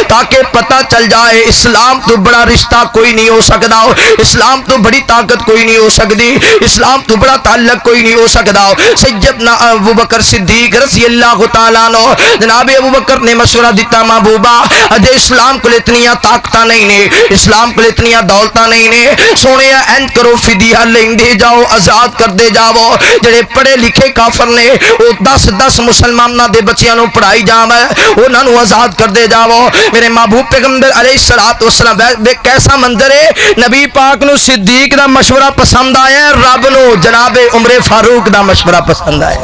تاکہ پتہ چل جائے اسلام تو بڑا رشتہ کوئی نہیں ہو سکتا، اسلام تو بڑی طاقت کوئی نہیں ہو سکتی، اسلام تو بڑا تعلق کوئی نہیں ہو سکتا۔ سیدنا ابو بکر صدیق رضی اللہ تعالیٰ عنہ، جناب ابو بکر نے مشورہ دیتا محبوبہ اجے اسلام کو اتنی طاقت نہیں نے، اسلام کو اتنی دولت نہیں نے، سونے اینج کرو فدیہ لیندے جاؤ، آزاد کر دے جاؤ۔ جڑے پڑھے لکھے کافر نے وہ 10 مسلمانوں دے بچیاں نو پڑھائی جاوے، انہاں نو آزاد کر دے جاؤ۔ میرے محبوب پیغمبر علیہ الصلوۃ والسلام کیسا منظر ہے، نبی پاک نو صدیق دا مشورہ پسند آیا، رب نو جناب عمر فاروق دا مشورہ پسند آیا۔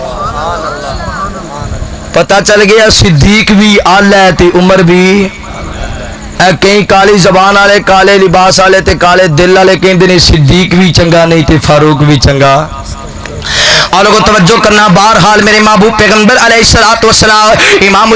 پتہ چل گیا صدیق بھی آلہ ہے تے عمر بھی اے کئی کالی زبان والے، کالے لباس والے تے کالے دل والے کہندے نے صدیق بھی چنگا نہیں تے فاروق بھی چنگا۔ اور لوگوں توجہ کرنا، بہرحال میرے محبوب پیغمبر علیہ الصلوۃ والسلام امام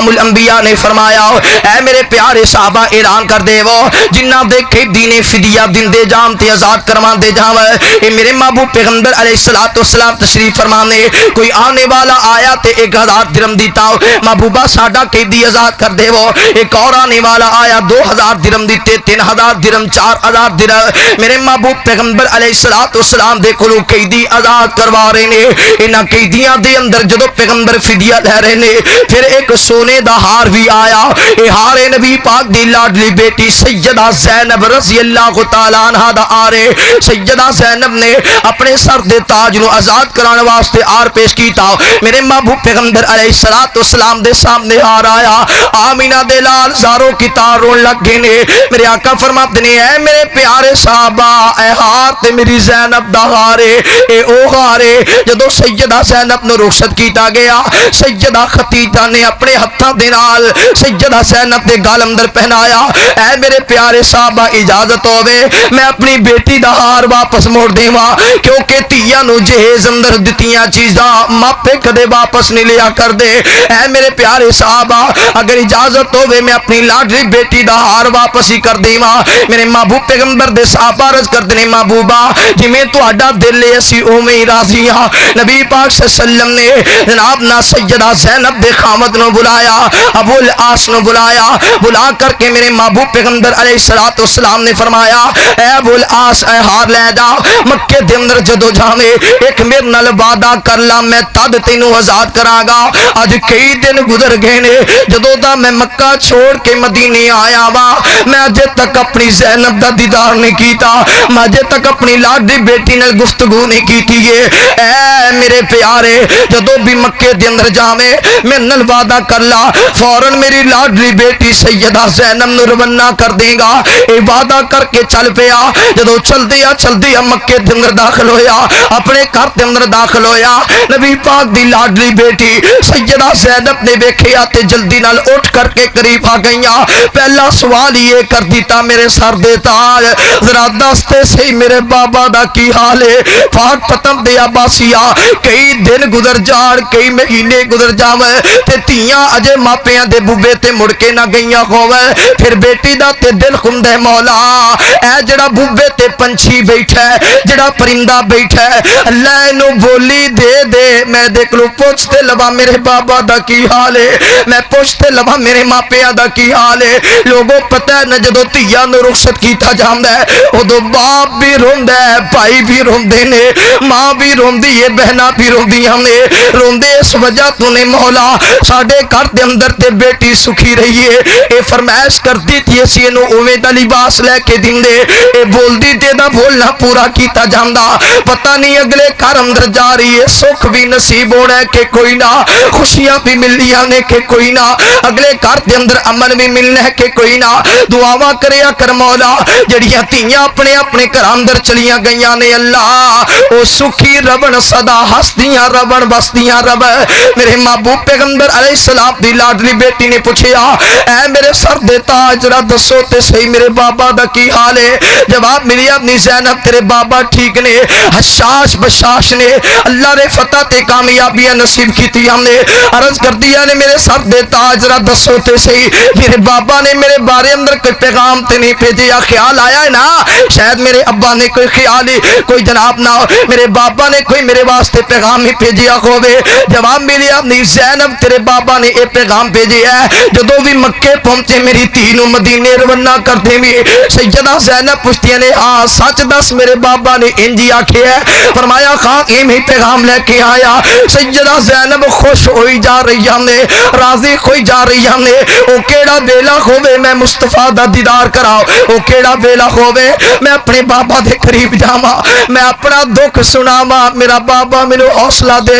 الانبیاء نے فرمایا اے میرے پیارے صحابہ اعلان کر دے وہ جنہ دے قیدی نے فدیہ دیندے جام تے آزاد کرواندے جاوے۔ اے میرے محبوب پیغمبر علیہ الصلوۃ والسلام تشریف فرمانے کوئی آنے والا آیا تے 1000 درہم دیتا، محبوبہ ساڈا قیدی آزاد کر دے وہ۔ ایک اور آنے والا آیا 2000 درہم دیتے، 3000 درہم، 4000 درہم۔ میرے محبوب پیغمبر علیہ الصلوۃ والسلام دے کولوں قیدی آزاد کروا رہے نے۔ انہاں قیدیاں دے اندر جدو پیغمبر فدیہ لے رہے نے پھر ایک سونے دا ہار بھی آیا، اے ہار نبی پاک دی لاڈلی بیٹی سیدہ زینب رضی اللہ تعالی عنہا دا آرے۔ سیدہ زینب نے اپنے سر دے تاج نو آزاد کرانے واسطے آر پیش کیتا۔ میرے محبوب پیغمبر علیہ الصلوۃ والسلام دے سامنے ہار آیا، آمینہ دے لال زاروں کی تار رون لگ گئے نے۔ میرے آقا فرماتے نے اے میرے پیارے صحابہ اے ہار تے میری زینب دا ہارے، اے او ہارے۔ جدو سیدہ زینب نو رخصت کیتا گیا، سیدہ خدیجہ نے اپنے ہتھاں دے نال سیدہ زینب دے گال اندر پہنایا۔ اے میرے پیارے صحابہ اجازت ہوے میں اپنی بیٹی دا ہار واپس موڑ دیواں، کیونکہ تیاں نو جہیز اندر دتیاں چیزاں ماپے کدے واپس نہیں لیا کر دے۔ اے میرے پیارے صحابہ اگر اجازت ہوے میں اپنی لاڈلی بیٹی دا ہار واپس ہی کر دیواں۔ میرے محبوب پیغمبر دے صحابہ عرض کردے نے محبوبہ جویں تہاڈا دل ہے اسی اوویں ہی راضی ہاں۔ نبی پاک صلی اللہ علیہ وسلم نے جناب نا سیدہ زینب دے خامد نو بلایا، ابو العاص نو بلایا، بلا کر کے میرے محبوب پیغمبر علیہ الصلوۃ والسلام نے فرمایا اے ابو العاص اے ہار لے جا، مکے دے اندر جدو جاویں ایک میرے نال وعدہ کر لا میں تد تینوں آزاد کراں گا۔ اج کئی دن گزر گئے نے جدوں دا میں مکہ چھوڑ کے مدینے آیا وا، میں اجے تک اپنی زینب دا دیدار نہیں کیتا، میں اجے تک اپنی لاڈلی بیٹی نال گفتگو نہیں کیتی ہے۔ اے میرے پیارے جدو بھی مکے دے اندر جاویں میں نال وعدہ کر لا فوراً میری لاڈلی بیٹی سیدہ زینب نو روانہ کر دے گا۔ اے وعدہ کر کے چل پیا، جدو چل دیا مکے دے اندر داخل ہویا، اپنے گھر دے اندر داخل ہویا، نبی پاک دی لاڈلی بیٹی سیدہ زینب نے ویکھیا تے جلدی نال اٹھ کر کے قریب آ گئیاں۔ پہلا سوال یہ کر دیتا میرے سر دے تاج ذرا دستے سی میرے بابا دا کی حال ہے؟ پاک پتم دے عباسیہ کئی دن گزر جان کئی مہینے گزر جاویں تے تیاں اجے ماپیاں دے بوبے تے مڑ کے نہ گئیاں ہوویں، پھر بیٹی دا تے دل خندے مولا اے جڑا بوبے تے پنچھی بیٹھا ہے جڑا پرندہ بیٹھا ہے اللہ اینو بولی دے دے میں دیکھ لو پوچھتے لوا میرے بابا دا کی حال ہے، میں پوچھتے لوا میرے ماپیاں دا کی حال ہے۔ لوگوں پتہ ہے نہ جدو تیاں نو رخصت کیتا جاندا ہے ادو باپ بھی روندا ہے، بھائی بھی روندے نے، ماں بھی روندی ہے، بہنا بھی روندیاں نے، روندے اس وجہ تو نے مولا ساڈے گھر دے اندر تے بیٹی سکھی رہی ہے۔ اے فرمائش کرتی تھی اسی اینو اوویں دا لباس لے کے دیندے، اے بولدی تے دا بولنا پورا کیتا جاندا، پتہ نہیں اگلے گھر اندر جا رہی ہے سکھ بھی نصیب ہونا ہے کہ کوئی نہ، خوشیاں بھی ملنیاں نے کہ کوئی نہ، اگلے گھر دے اندر امن بھی ملنا ہے کہ کوئی نہ۔ دعاواں کریا کر مولا جڑیاں تیاں اپنے اپنے گھر اندر چلیاں گئیاں نے اللہ او سکھی ربن صدا ہستیاں ربن بستیاں رب۔ میرے محبوب پیغمبر علیہ السلام دی لاڈلی بیٹی نے پوچھیا اے میرے سر دے تاج ذرا دسو تے صحیح میرے بابا دا کی حال ہے؟ جواب ملیا اپنی زینب تیرے بابا ٹھیک نے، حشاش بشاش نے، اللہ نے فتح تے کامیابیاں نصیب کیتی ہم نے۔ عرض کر دیا نے میرے سر دے تاج ذرا دسو تے صحیح میرے بابا نے میرے بارے اندر کوئی پیغام تے نہیں بھیجیا؟ خیال آیا ہے نا شاید میرے ابا نے کوئی خیال ہی کوئی جناب نہ میرے بابا نے کوئی میرے واسطے واسطے پیغام ہی بھیجیا ہوے جواب ملیا نہیں زینب تیرے بابا نے یہ پیغام بھیجیا ہے جدوں بھی مکے پہنچے میری دھی نو مدینے روانہ کر دیویں سیدہ زینب پوچھتی نے ہاں سچ دس میرے بابا نے انجی آکھیا ہے فرمایا خان ایم ہی پیغام لے کے آیا سیدہ زینب خوش ہوئی جا رہی نے راضی ہوئی جا رہی نے او کیڑا ویلا ہوے میں مصطفیٰ دا دیدار کراؤ او کیڑا ویلا ہوے میں اپنے بابا دے قریب جاواں میں اپنا دکھ سناواں میرا بابا مینوں حوصلہ دے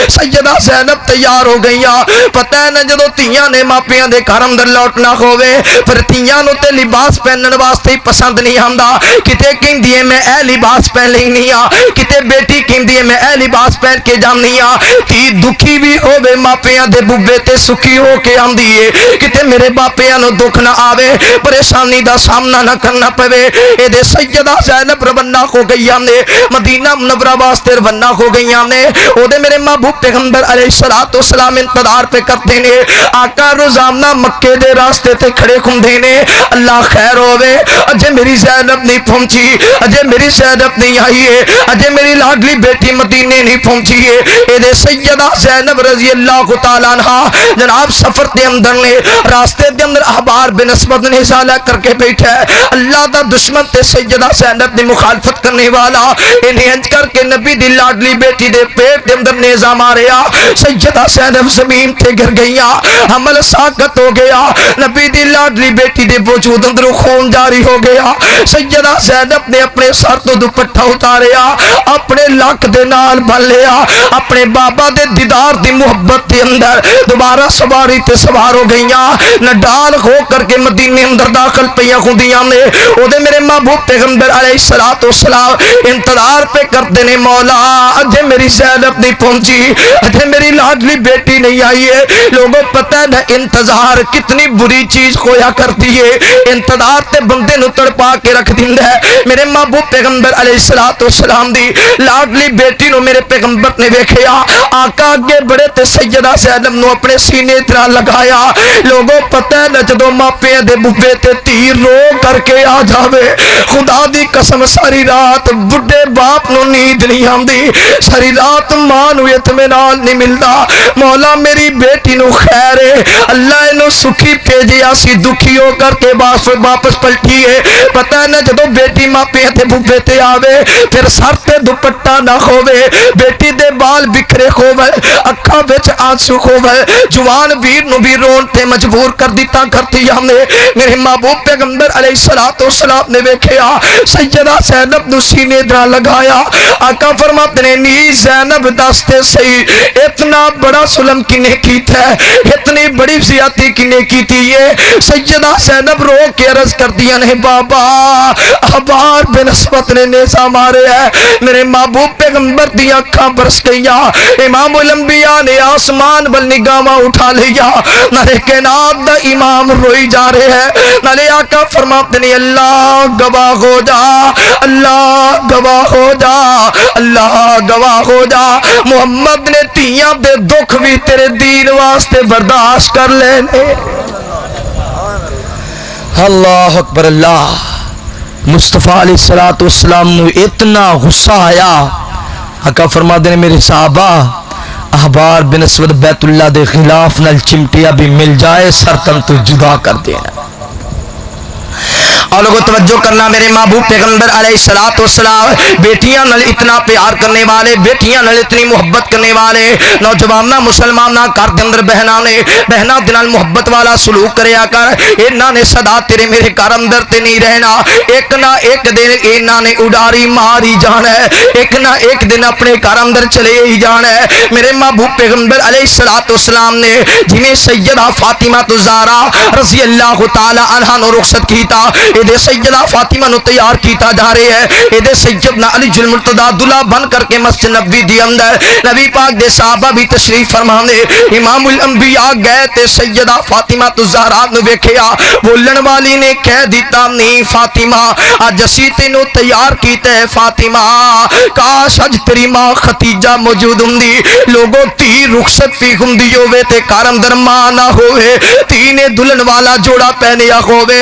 سیدہ زینب تیار ہو گئیاں پتہ ہے نہ جدوں تیاں نے ماپیاں دے گھر اندر لوٹنا ہوے پھر تیاں نوں تے لباس پہنن واسطے پسند نہیں آندا کتے کہندی ہے میں اے لباس پہن لینی ہاں کتے بیٹی کہندی ہے میں اے لباس پہن کے جانی ہاں تی دکھی بھی ہوے ماپیاں دے بوبے تے سکھی ہو کے آندی ہے کتے میرے باپیاں نوں دکھ نہ آوے پریشانی دا سامنا نہ کرنا پوے اے دے سیدہ زینب روانہ ہو گئیاں نے مدینہ منورہ واسطے روانہ ہو گئیاں نے او دے میرے محبوب پیغمبر علیہ الصلوۃ والسلام انتظار پہ کرتے نے آقا روزانہ مکے دے راستے تے کھڑے کھندے نے اللہ خیر ہوے اجے میری زینب نہیں پہنچی اجے میری زینب نہیں آئی ہے اجے میری لاڈلی بیٹی مدینے نہیں پہنچی ہے اے دے سیدہ زینب رضی اللہ تعالی عنہا جناب سفر دے اندر نے راستے دے اندر احبار بن اسود نے حصہ لے کر کے بیٹھا ہے اللہ دا دشمن تے سیدہ زینب دی مخالفت کرنے والا انہیں انج کر کے نبی دی لاڈلی بیٹی دے پیٹ دے اندر نیزہ ماریا سیدہ زینب زمین تے گر گئیاں حمل ساقط ہو گیا نبی دی لاڈلی بیٹی دے وجود اندر خون جاری ہو گیا سیدہ زینب نے اپنے سر تو دوپٹہ اتاریا اپنے لک دے نال بن لیا اپنے بابا دے دیدار دی محبت دے اندر دوبارہ سواری تے سوار ہو گئیاں نڈال ہو کر کے مدینے اندر داخل پیاں خودیاں نے او دے میرے محبوب پیغمبر علیہ الصلوۃ والسلام انتظار پہ کرتے نے مولا اجے میری زینب نہیں پہنچی اجے میری لاڈلی بیٹی نہیں آئی ہے لوگوں پتہ ہے انتظار کتنی بری چیز ہویا کرتی ہے انتظار تے بندے نو تڑپا کے رکھ دیندا ہے میرے محبوب پیغمبر علیہ الصلوۃ والسلام دی لاڈلی بیٹی نو میرے پیغمبر نے ویکھیا آقا اگے بڑے تے سیدہ زینب نو اپنے سینے تے لگایا لوگوں پتہ ہے جدوں ماپے دے بوبے تے تیر رو کر کے آ جاوے خدا دی قسم ساری رات بڈھے باپ نو نیند نہیں آندی ساری رات ماں نو اطمینان نہیں ملدا مولا میری بیٹی نو خیر ہے اللہ اینو سکھی بھیجیا سی دکھی ہو کر کے واپس پلٹی ہے پتہ ہے نہ جدوں بیٹی ماپے تے بوبے تے آوے پھر سر تے دوپٹہ نہ ہووے بیٹی دے بال بکھرے ہووے اکھاں وچ آنسو ہووے جوان ویر نو بھی رون تے مجبور کر دیتا کرتی ہم نے میرے محبوب پیغمبر علیہ الصلوۃ والسلام نے ویکھیا سیدہ زینب نو سینے دے لگایا آقا فرماتے نے نی زینب دستے صحیح اتنا بڑا ظلم کنے کیتا ہے اتنی بڑی زیادتی کنے کیتی ہے سیدہ زینب رو کے عرض کر دیا نے بابا احبار بن اسود نے نیزہ مارے ہے میرے محبوب پیغمبر دی اکھاں برس گئیاں امام الانبیاء نے آسمان بل نگاہاں اٹھا لیا نالے کائنات دا امام روئی جا رہے ہیں نالے آقا فرماتے نے اللہ گواہ ہو جا اللہ گواہ ہو جا اللہ گواہ ہو جا محمد نے تیاں دے دکھ بھی تیرے دین واسطے برداشت کر لینے اللہ اکبر اللہ مصطفیٰ علیہ الصلوۃ والسلام نے اتنا غصہ آیا آقا فرماتے نے میرے صحابہ احبار بن اسود بیت اللہ دے خلاف نال چمٹیا بھی مل جائے سر تن تو جدا کر دینا اور لوگوں توجہ کرنا میرے محبوب پیغمبر علیہ الصلوۃ والسلام بیٹیاں نال اتنا پیار کرنے والے بیٹیاں نال اتنی محبت کرنے والے نوجواناں مسلماناں گھر دے اندر بہناں دے نال محبت والا سلوک کریا کر انہاں نے صدا تیرے میرے گھر اندر تے نہیں رہنا ایک نہ ایک دن انہاں نے اڈاری ماری جانا ہے ایک نہ ایک دن اپنے گھر اندر چلے ہی جانا ہے میرے محبوب پیغمبر علیہ الصلوۃ والسلام نے جنہیں سیدہ فاطمہ الزہرا رضی اللہ تعالی عنہا نو رخصت کیتا دے سیدہ فاطمہ نو تیار کیتا جا رہے ہے دے سیدنا علی المرتضی دلہا بن کر کے مسجد نبوی دی اندر نبی پاک دے صحابہ بھی تشریف فرمانے امام الانبیاء گئے تے سیدہ فاطمہ الزہرا نو ویکھیا بولن والی نے کہہ دیتا نہیں فاطمہ اج اسی تینو تیار کیتا ہے فاطمہ کاش اج تیری ماں ختیجہ موجود ہوندی لوگوں تی رخصت بھی ہوندی ہوے تے گھر اندر ماں نہ ہوے تی نے دلہن والا جوڑا پہنیا ہوے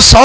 100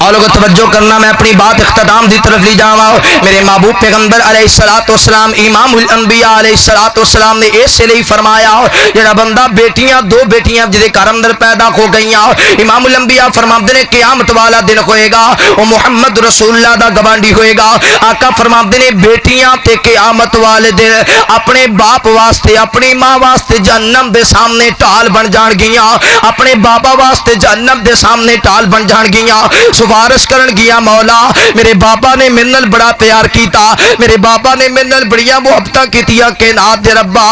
اور لوگ توجہ کرنا، میں اپنی بات اختتام دی طرف لی جاواں. میرے محبوب پیغمبر علیہ الصلوۃ والسلام امام الانبیاء علیہ الصلوۃ والسلام نے اس لیے فرمایا جڑا بندہ بیٹیاں دو بیٹیاں جدے گھر اندر پیدا ہو گئیاں، امام الانبیاء فرماتے نے قیامت والا دن ہوئے گا وہ محمد رسول اللہ دا گوانڈی ہوئے گا. آقا فرماتے نے بیٹیاں تے قیامت والے دن اپنے باپ واسطے اپنی ماں واسطے جہنم دے سامنے ٹال بن جان گیاں، اپنے بابا واسطے جہنم دے سامنے ٹال بن جان گیاں، سفارش کرن گیا مولا میرے بابا نے میرے نال بڑا پیار کیتا، میرے بابا نے میرے نال بڑیاں محبتاں کیتیاں کہ نات دے ربا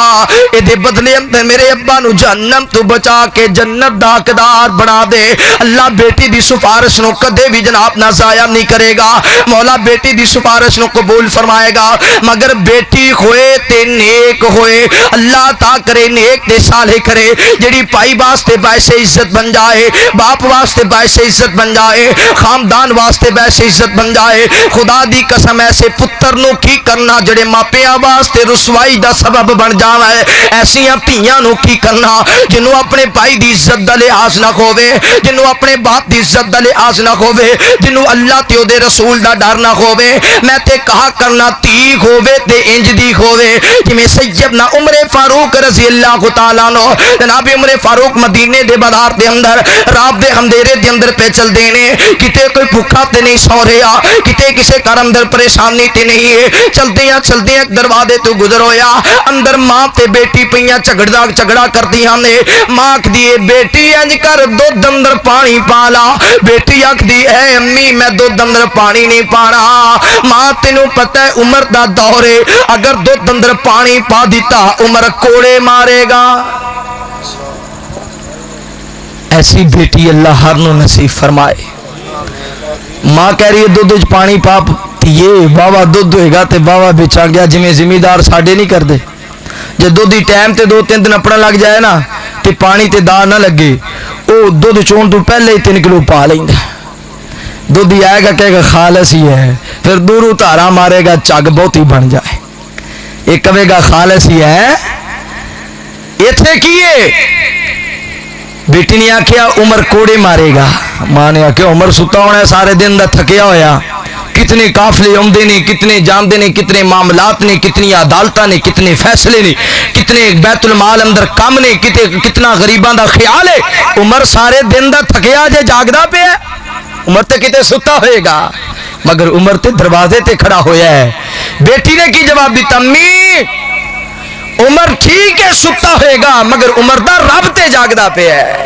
اے دے بدلے میرے ابا نو جہنم تو بچا کے جنت دا حقدار بنا دے. اللہ بیٹی دی سفارش نو کدے بھی جناب نہ ضائع نہیں کرے گا، مولا بیٹی دی سفارش نو قبول فرمائے گا، مگر بیٹی ہوئے تے نیک ہوئے، اللہ تا کرے نیک تے صالح کرے، جڑی پائی واسطے باعث عزت بن جائے، باپ واسطے باعث عزت بن جائے، خاندان واسطے باعث عزت بن جائے. خدا دی قسم ایسے پتر نو کی کرنا جڑے ماپیاں واسطے رسوائی دا سبب بن جاوے، ایسیاں دھیاں نو کی کرنا جنوں اپنے بھائی دی عزت دا لحاظ نہ ہووے، جنوں اپنے باپ دی عزت دا لحاظ نہ ہووے، جنوں اللہ تے او دے رسول دا ڈر نہ ہووے. میں تے کہا کرنا تی ہووے تے انج دی ہووے جویں سیدنا عمر فاروق رضی اللہ تعالی عنہ جناب عمر فاروق مدینے دے بازار دے اندر رات دے اندھیرے دے اندر پہ چل دینے، کتے کوئی بھوکا تے نہیں سو رہا، کتے کسے گھر اندر پریشانی تے نہیں ہے. چلدیاں چلدیاں ایک دروازے تو گزر ہویا، اندر ماں تے بیٹی پیاں جھگڑا کردیاں نے. ماں آکھدی اے بیٹی انج کر دودھ اندر پانی پا لا، بیٹی آکھدی اے امی میں دودھ اندر پانی نہیں پانا. ماں تینوں پتہ ہے عمر دا دور ہے، اگر دودھ اندر پانی پا دیتا عمر کوڑے مارے گا. ایسی بیٹی اللہ ہر نو نصیب فرمائے. ماں کہہ رہی ہے دودھ پانی پا یہ باوا دودھ ہوئے گا تے باوا بیچا گیا جویں زمیندار ساڈے نہیں کردے. جے دودھ ٹائم تے 2-3 دن اپنا لگ جائے نا تے پانی تے دار نہ لگے، او دودھ چون تو پہلے ہی 3 کلو پا لیندا. دودھ ہی آئے گا کہے گا خالص ہی ہے، پھر دوروں تارا مارے گا چگ بہت ہی بن جائے. یہ کہے گا خالص ہی ہے. ایتھے کیے بیٹی نے آخیا عمر کوڑے مارے گا. ماں نے آخیا عمر ستا ہونا ہے سارے دن دا تھکیا ہویا، کتنے قافلے آمدے نے، کتنے جاندے نے، کتنے معاملات نے، کتنی عدالتاں نے، کتنے فیصلے نے، کتنے بیت المال اندر کام نے، کتنا غریباں دا خیال ہے. عمر سارے دن دا تھکیا جے جاگدا پیا، عمر تے کتے ستا ہوئے گا، مگر عمر تے دروازے تے کھڑا ہویا ہے. بیٹی نے کی جواب دیتا؟ امی عمر ٹھیک ہے ستا ہوئے گا مگر عمر دا رب تے جاگدا پیا ہے.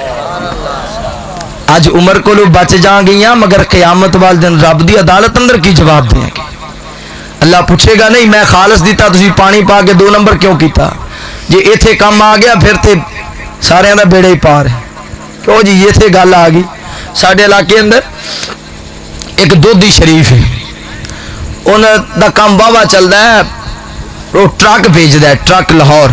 اج عمر کو بچ جا گئیاں مگر قیامت وال دن رب دی عدالت اندر کی جواب دیں گے؟ اللہ پوچھے گا نہیں میں خالص دیتا تسی پانی پا کے 2 نمبر کیوں کیتا؟ جی ایتھے کام آ گیا پھر تے سارے دا بیڑا ہی پار ہے. کیوں جی ایتھے گل آ گئی. ساڈے علاقے اندر ایک دودھی شریف ہے، انہاں دا کام واوا چلدا ہے، وہ ٹرک بھیجدا ہے، ٹرک لاہور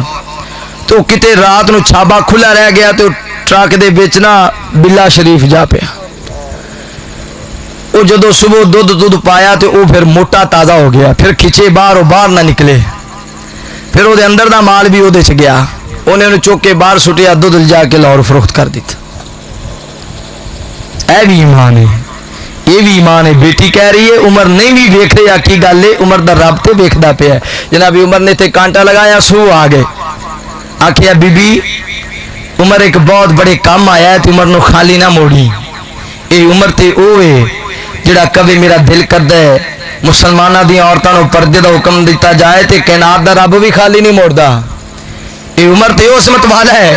تو کتے رات نو چھابا کھلا رہ گیا تو ٹرک دے بیچنا بلا شریف جا پیا. وہ جدو صبح دودھ پایا تو وہ پھر موٹا تازہ ہو گیا، پھر کھچے باہر وہ باہر نہ نکلے، پھر وہ اندر دا مال بھی وہ گیا، انہیں چوک کے باہر سٹیا، دودھ جا کے لاہور فروخت کر دیتا. اے بھی ایمان ہے، یہ بھی ایمان ہے. بیٹی کہہ رہی ہے عمر نہیں بھی ویکھ رہا کی گل ہے، عمر دا رب تے ویکھدا پیا ہے. جناب عمر نے تے کانٹا لگایا، سو آ گئے. آخیا بی بی عمر ایک بہت بڑے کام آیا ہے تو عمر نو خالی نہ موڑی. اے عمر تے او ہے جڑا کبھی میرا دل کردا ہے مسلماناں دی عورتاں نو پردے دا حکم دیتا جائے تے کائنات دا رب بھی خالی نہیں موڑدا. اے عمر تے او سمت والا ہے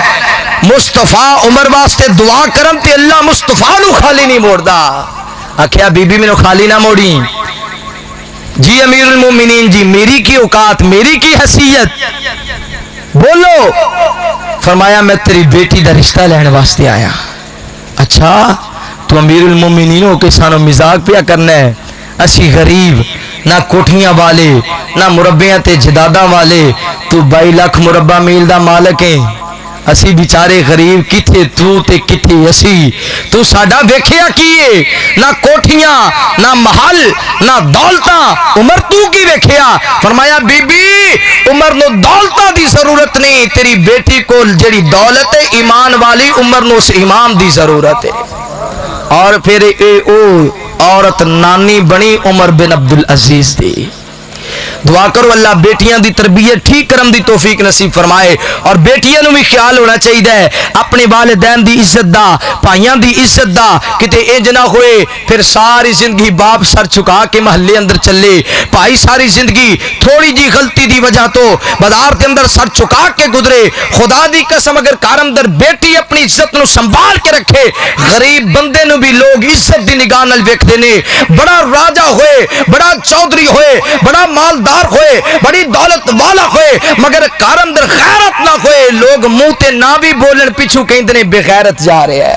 مصطفیٰ عمر واسطے دعا کرن تے اللہ مصطفیٰ نو خالی نہیں موڑدا. آخیا بی بی مینوں خالی نہ موڑی. جی امیر المومنین جی میری کی اوقات، میری کی حیثیت، بولو. فرمایا میں تیری بیٹی دا رشتہ لین واسطے آیا. اچھا تو امیر المومنین ہو کے سانو مزاق پیا کرنا ہے؟ اسی غریب، نہ کوٹھیاں والے، نہ مربیاں تے جداداں والے، تو 22 لاکھ مربع میل دا مالک ہے. اسی بیچارے غریب، کتھے تو تے کتھے اسی. تو ساڈا ویکھیا کیے؟ نہ کوٹھیاں، نہ محل، نہ دولتاں. عمر تو کی ویکھیا؟ فرمایا بی بی عمر نو دولتاں دی ضرورت نہیں، تیری بیٹی کو جڑی دولت ہے ایمان والی، عمر نو اس ایمان دی ضرورت ہے. اور پھر او عورت نانی بنی عمر بن عبد العزیز دی. دعا کرو اللہ بیٹیاں دی تربیت ٹھیک کرم دی توفیق نصیب فرمائے. اور بیٹیاں نو بھی خیال ہونا چاہیے اپنے والدین دی عزت دا, بھائیاں دی عزت دا, کتے انج نہ ہوئے پھر ساری زندگی باپ سر چھکا کے محلے اندر چلے, بھائی ساری زندگی تھوڑی جی غلطی دی وجہ تو بازار کے اندر سر چھکا کے گزرے. خدا دی قسم اگر گھر اندر بیٹی اپنی عزت نو سنبھال کے رکھے, غریب بندے نو بھی لوگ عزت دی نگاہ نال ویکھدے نے. بڑا راجا ہوئے, بڑا چودھری ہوئے, بڑا مالدار ہوئے, بڑی دولت والا ہوئے, مگر گھر اندر غیرت نہ ہوئے, لوگ منہ تے نہ بھی بولن پیچھو کہندے نے بے غیرت جا رہے ہیں.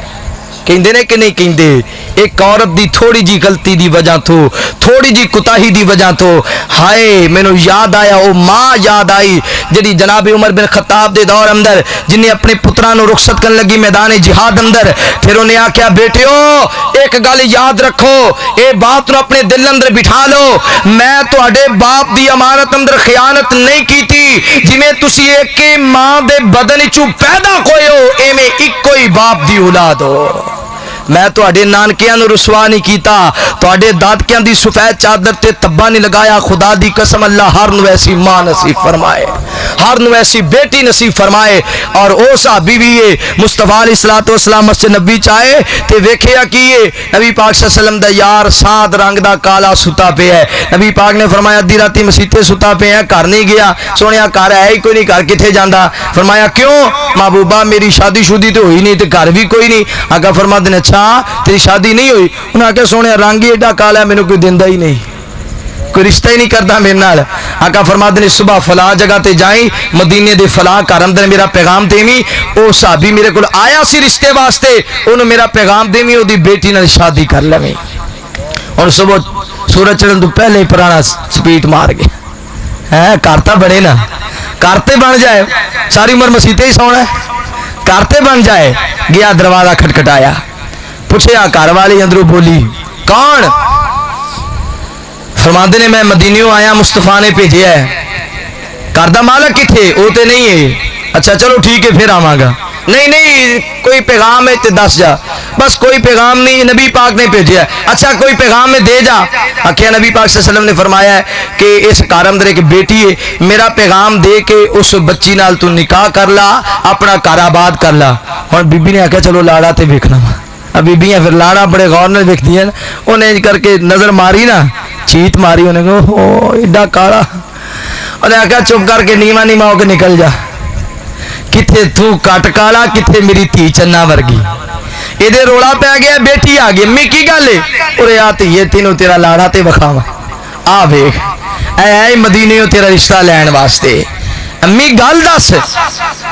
کہندے نے کہ نہیں کہندے؟ ایک عورت دی تھوڑی جی غلطی دی وجہ تو, تھوڑی جی کوتاہی دی وجہ تو, ہائے مینوں یاد آیا او ماں یاد آئی جڑی جناب عمر بن خطاب دے دور اندر جن نے اپنے پتراں نو رخصت کرن لگی میدان جہاد اندر. پھر انہیں آکھیا بیٹیو ایک گل یاد رکھو, اے بات نو اپنے دل اندر بٹھا لو, میں تواڈے باپ دی امانت اندر خیانت نہیں کیتی. جویں تسی ایک ماں دے بدن وچوں پیدا ہوئے ہو ایویں اکو ہی باپ دی اولاد ہو. میں تواڈے نانکیاں نو رسوا نہیں کیتا, تواڈے دادکیاں دی سفید چادر تے تبا نہیں لگایا. خدا دی قسم اللہ ہر نو ایسی ماں نصیب فرمائے, ہر نو ایسی بیٹی نصیب فرمائے. اور او صحابی بھی مصطفیٰ علیہ الصلوۃ والسلام مسجد نبی چائے تے ویکھیا کی نبی پاک صلی اللہ علیہ وسلم دا یار سات رنگ دا کالا ستا پیا ہے. نبی پاک نے فرمایا ادھی راتی مسیتے ستا پیا ہے, گھر نہیں گیا. سونیا گھر ہے ہی کوئی نہیں, گھر کتھے جاندا؟ فرمایا کیوں محبوبہ میری شادی شودی تو ہوئی نہیں تے گھر بھی کوئی نہیں. آقا فرماتے ہیں اچھا تیری شادی نہیں ہوئی؟ انہوں نے کہا سونے رنگ ہی ایڈا کالا ہے مینوں کوئی دیندا ہی نہیں, کوئی رشتہ ہی نہیں کرتا میرے نال. آقا فرماتے ہیں صبح فلاں جگہ تے جائیں, مدینے دے فلاں گھر اندر میرا پیغام دیویں. او صحابی میرے کول آیا سی رشتے واسطے, انہوں میرا پیغام دیویں او دی بیٹی نال شادی کر لویں. اور صبح سورج چڑھن تو پہلے ہی پرانا سپیٹ مار گئے. کرتا بڑے نا, کرتے بن جائے, ساری عمر مسیتے ہی سونا ہے, کرتے بن جائے. گیا دروازہ کھٹکھٹایا, پوچھیا گھر والی اندروں بولی کون؟ فرماندے نے میں مدینیوں آیا, مصطفیٰ نے بھیجیا ہے. گھر دا مالک کتھے؟ وہ تے نہیں ہے. اچھا چلو ٹھیک ہے پھر آواں گا. نہیں نہیں کوئی پیغام ہے تے دس جا. بس کوئی پیغام نہیں, نبی پاک نے بھیجیا ہے. اچھا کوئی پیغام میں دے جا. آخیا نبی پاک صلی اللہ علیہ وسلم نے فرمایا ہے کہ اس گھر اندر ایک بیٹی ہے, میرا پیغام دے کے اس بچی نال تو نکاح کر لا, اپنا گھر آباد کر لا. ہن بی بی نے آخیا چلو لاڑا تے ویکھنا وا. اب بیبیاں پھر لاڑا بڑے غور نال ویکھدی ہیں. انہیں کر کے نظر ماری نا, چیت ماری, انہیں کہا او ایڈا کالا. انہیں آخیا چپ کر کے نیواں نیواں ہو کے نکل جا, کتھے تو کٹ کالا, کتھے میری دھی چنا ورگی. یہ رولا پی گیا, بیٹی آ گئی, امی کی گل ہے؟ ارے آ تیے تینوں تیرا لاڑا تے وکھاواں, آ ویکھ اے مدینے تیرا رشتہ لین واسطے. امی گل دس.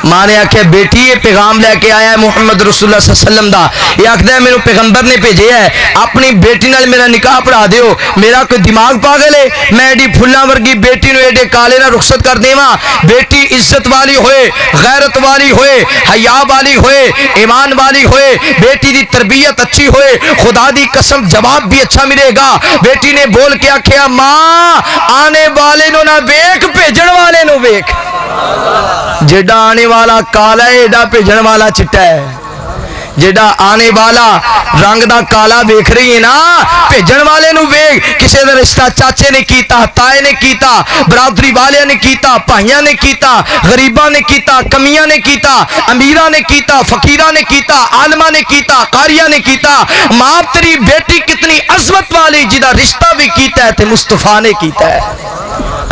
ماں نے آخیا بیٹی یہ پیغام لے کے آیا ہے محمد رسول اللہ صلی اللہ علیہ وسلم دا, یہ آخدا ہے میرے پیغمبر نے بھیجیا ہے, اپنی بیٹی نال میرا نکاح پڑھا دیو. میرا کوئی دماغ پاگل ہے میں ایڈی پھلاں ورگی بیٹی نو ایڈے کالے نال رخصت کر دیواں؟ بیٹی عزت والی ہوئے, غیرت والی ہوئے, حیا والی ہوئے, ایمان والی ہوئے, بیٹی دی تربیت اچھی ہوئے, خدا دی قسم جواب بھی اچھا ملے گا. بیٹی نے بول کے آخیا ماں آنے والے نو نہ ویکھ, بھیجن والے نو ویکھ. جیڑا آنے والا کالا ہے ایڈا بھیجن والا چٹا ہے. جیڑا آنے والا رنگ دا کالا ویکھ رہی ہے نا, بھیجن والے نو ویکھ. کسے دا رشتہ چاچے نے کیتا, تائے نے کیتا, برادری والے نے کیتا, بھائیاں نے کیتا, غریباں نے کیتا, کمیاں نے کیتا, امیراں نے کیتا, فقیراں نے کیتا, عالماں نے کیتا, قاریاں نے کیتا. ماں تیری بیٹی کتنی عظمت والی جدا رشتہ بھی کیتا ہے تے مصطفیٰ نے کیتا ہے.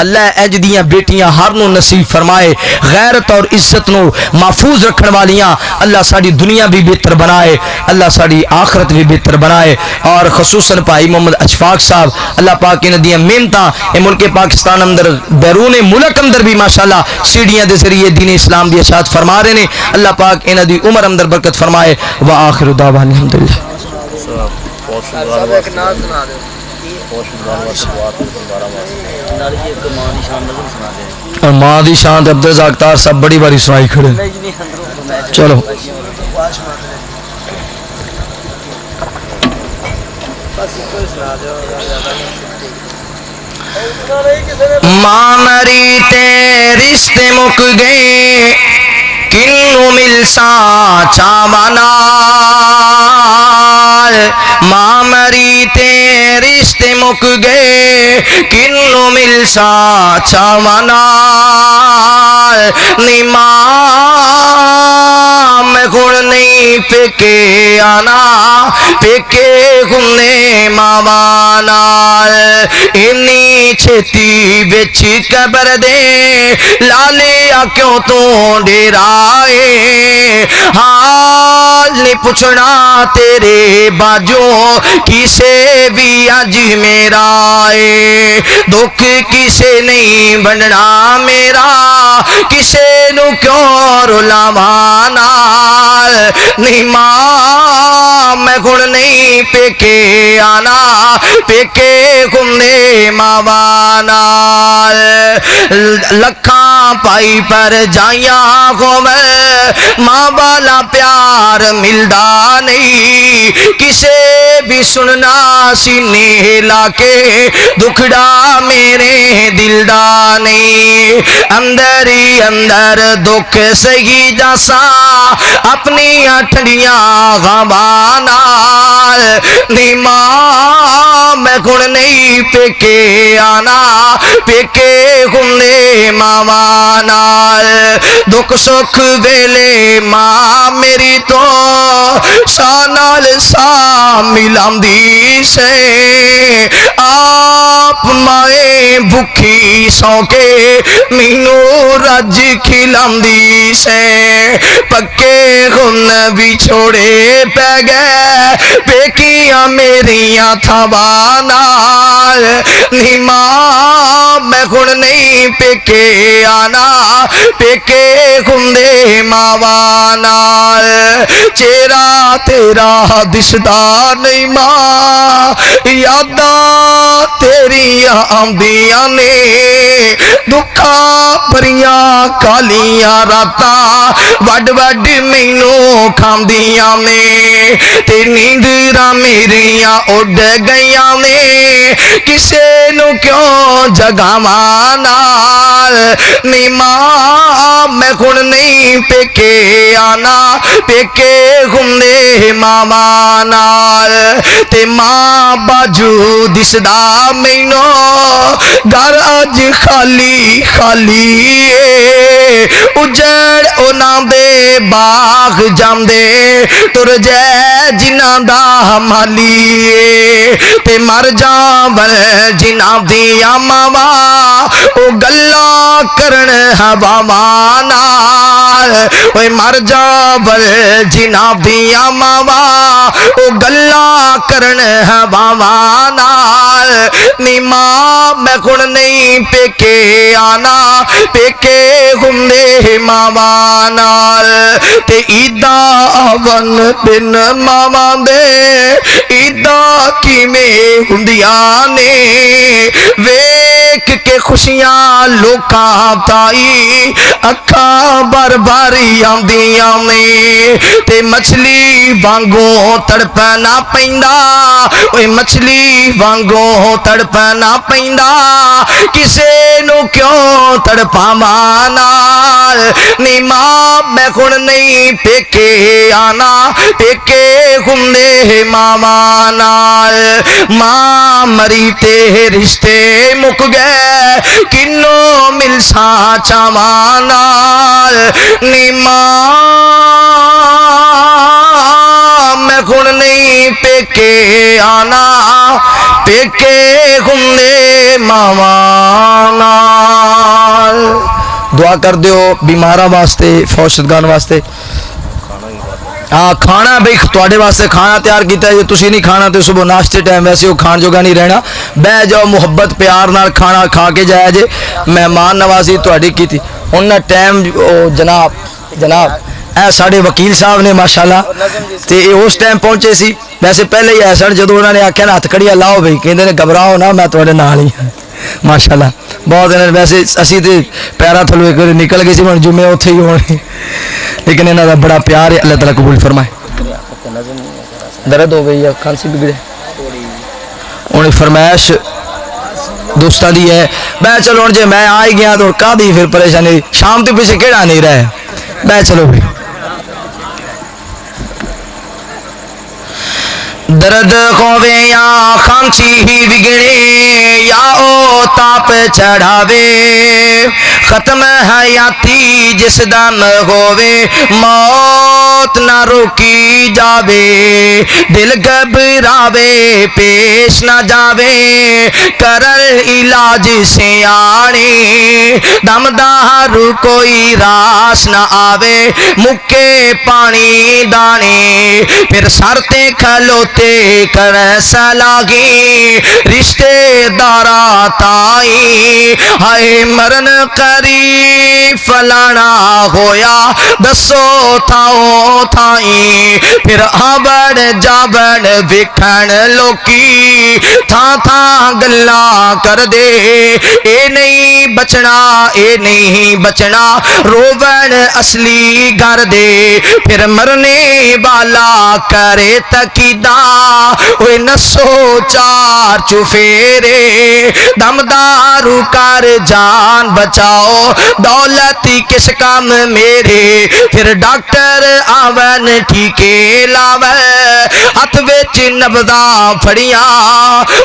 اللہ اج دیاں بیٹیاں ہر نو نصیب فرمائے, غیرت اور عزت نو محفوظ رکھن والیاں. اللہ ساری دنیا بھی بہتر بنائے, اللہ ساری آخرت بھی بہتر بنائے. اور خصوصاً بھائی محمد اشفاق صاحب, اللہ پاک انہاں دیاں محنتاں اے ملک پاکستان اندر بیرون ملک اندر بھی ماشاءاللہ سیڑھیاں دے ذریعے دین اسلام دی اشاعت فرما رہے نے. اللہ پاک انہاں دی عمر اندر برکت فرمائے. وآخر دعوانا الحمدللہ. اور ماں دی شان عبد الرزاق تار سب بڑی باری سنائی کھڑے. چلو ماں مری تے رشتے مک گئے, کنوں ملسا چاواں نال. ماں مری تے رشتے مک گئے کنوں ملسا چاوانا نیمام گھڑ نہیں پیکے آنا پیکے گھنے ماوانا اینی چھتی بچ قبر دے لالیا کیوں تو ڈیرائے حال نہیں پوچھنا تیرے باجو کسے بھی اج میرا ہے دکھ کسے نہیں بننا میرا کسے نو کیوں رلاوانا نہیں ماں میں گھڑ نہیں پیکے آنا پیکے گھنے ماوانا لکھاں پائی پر جائیاں گو میں ماں بالا پیار ملدا نہیں کسے بھی سننا سینے لا کے دکھڑا میرے دل دا نہیں اندر ہی اندر دکھ سہی جاسا اپنی ٹھنڈیاں غمانا نہیں ماں میں گھڑ نہیں پیکے آنا پیکے گھنے ماوانا دکھ سکھ ویلے ماں میری تو سانال سا ملاندی سے آپ مائیں بھکھی سو کے مینو رج کھلاندی سے پکے گن بھی چھوڑے پہ گئے پیکیاں میریاں تھوانا نہیں ماں میں گھڑ نہیں پیکے آنا پیکے گھنے ماوانا چہرہ تیرا دسدا نہیں ماں یاداں تیریاں آندیاں نے دکھاں بھریاں کالیاں راتاں وڈ وڈ مینوں کھاندیاں نے تے نیندراں میریاں اڈ گئیاں نے کسے نو کیوں جگاوانا نہیں ماں میں گھڑ نہیں پیکے آنا پیکے گھنے ماوانا تے ماں باجو دسدا مینو گھر اج خالی خالی اجڑ انہاں دے باغ جاندے تر جے جنہاں دا مالی تے مر جاون جنہاں دیاں ماواں او گلاں کرن ہواواں نال اوے مر جاون جنہاں دیاں ماواں او گلاں کرن ہواواں نال نی ماں میں گھڑ نہیں پیکے آنا پیکے گھنے ماواں نال تے عیداں آون دن ماواں دے عیداں کیویں ہوندیاں نے ویکھ کے خوشیاں لوکاں تائی اکھاں بار باری آندیاں نے تے مچھلی وانگوں تڑپنا پیندا اوے مچھلی وانگوں تڑپنا پیندا کسے نو کیوں تڑپاواں نال نی ماں میں گھڑ نہیں پیکے آنا پیکے گھنے ماواں نال ماں مری تے رشتے مک گئے کنوں ملساں چاواں نال نی ماں میں گھڑ نہیں پیکے آنا پیکے گھنے ماواں نال دعا کر دیو بیماراں واسطے فوت شدگان واسطے ہاں کھانا بھئی تواڈے واسطے کھانا تیار کیتا ہے تسی نہیں کھانا تو صبح ناشتے ٹائم ویسے وہ کھان جوگا نہیں رہنا بہ جاؤ محبت پیار نال کھانا کھا کے جایا جے مہمان نوازی تواڈی کیتی ہن نہ ٹائم جناب اے ساڈے وکیل صاحب نے ماشاءاللہ تے اے اس ٹائم پہنچے سی ویسے پہلے ہی ایسا جدو انہوں نے آکھیا نا ہاتھ کڑیاں لاؤ بھئی کہندے نے گھبراؤ نہ میں تواڈے نال ہی ماشاءاللہ بہت ویسے اسی تے پیرا تھلو ایک نکل گئی سی ہن جمعے اوتھے ہی ہونے لیکن انہاں دا بڑا پیار ہے اللہ تعالیٰ قبول فرمائے درد ہو گئی یا کھانسی بگڑے انہیں فرمائش دوستاں دی ہے بہ چلو ہن جے میں آ ہی گیا تو کا دی پھر پریشانی شام تو پیچھے کیڑا نہیں رہے بہ چلو بھائی درد ہووے یا خامچی ہی بگڑے یا او تاپ چڑھاوے ختم حیاتی جس دم ہووے موت نہ روکی جاوے دل گھبراوے پیش نہ جاوے کرل علاج سے آنے دم دارو کوئی راس نہ آوے مکے پانی دانے پھر سرتے کھلوتے کر سلاگی رشتے دارا تائی ہائے مرن قریب فلانا ہویا دسو تھاؤ تھائی پھر آبڑ جابڑ وکھن لوکی تھا تھا گلا کر دے اے نہیں بچنا اے نہیں بچنا روبن اصلی گھر دے پھر مرنے والا کرے تقیدہ اوے نسو چار چفیرے دم دارو کر جان بچاؤ دولت کس کام میرے پھر ڈاکٹر آون ٹھیکے لاوے ہاتھ وچ نبضاں پھڑیاں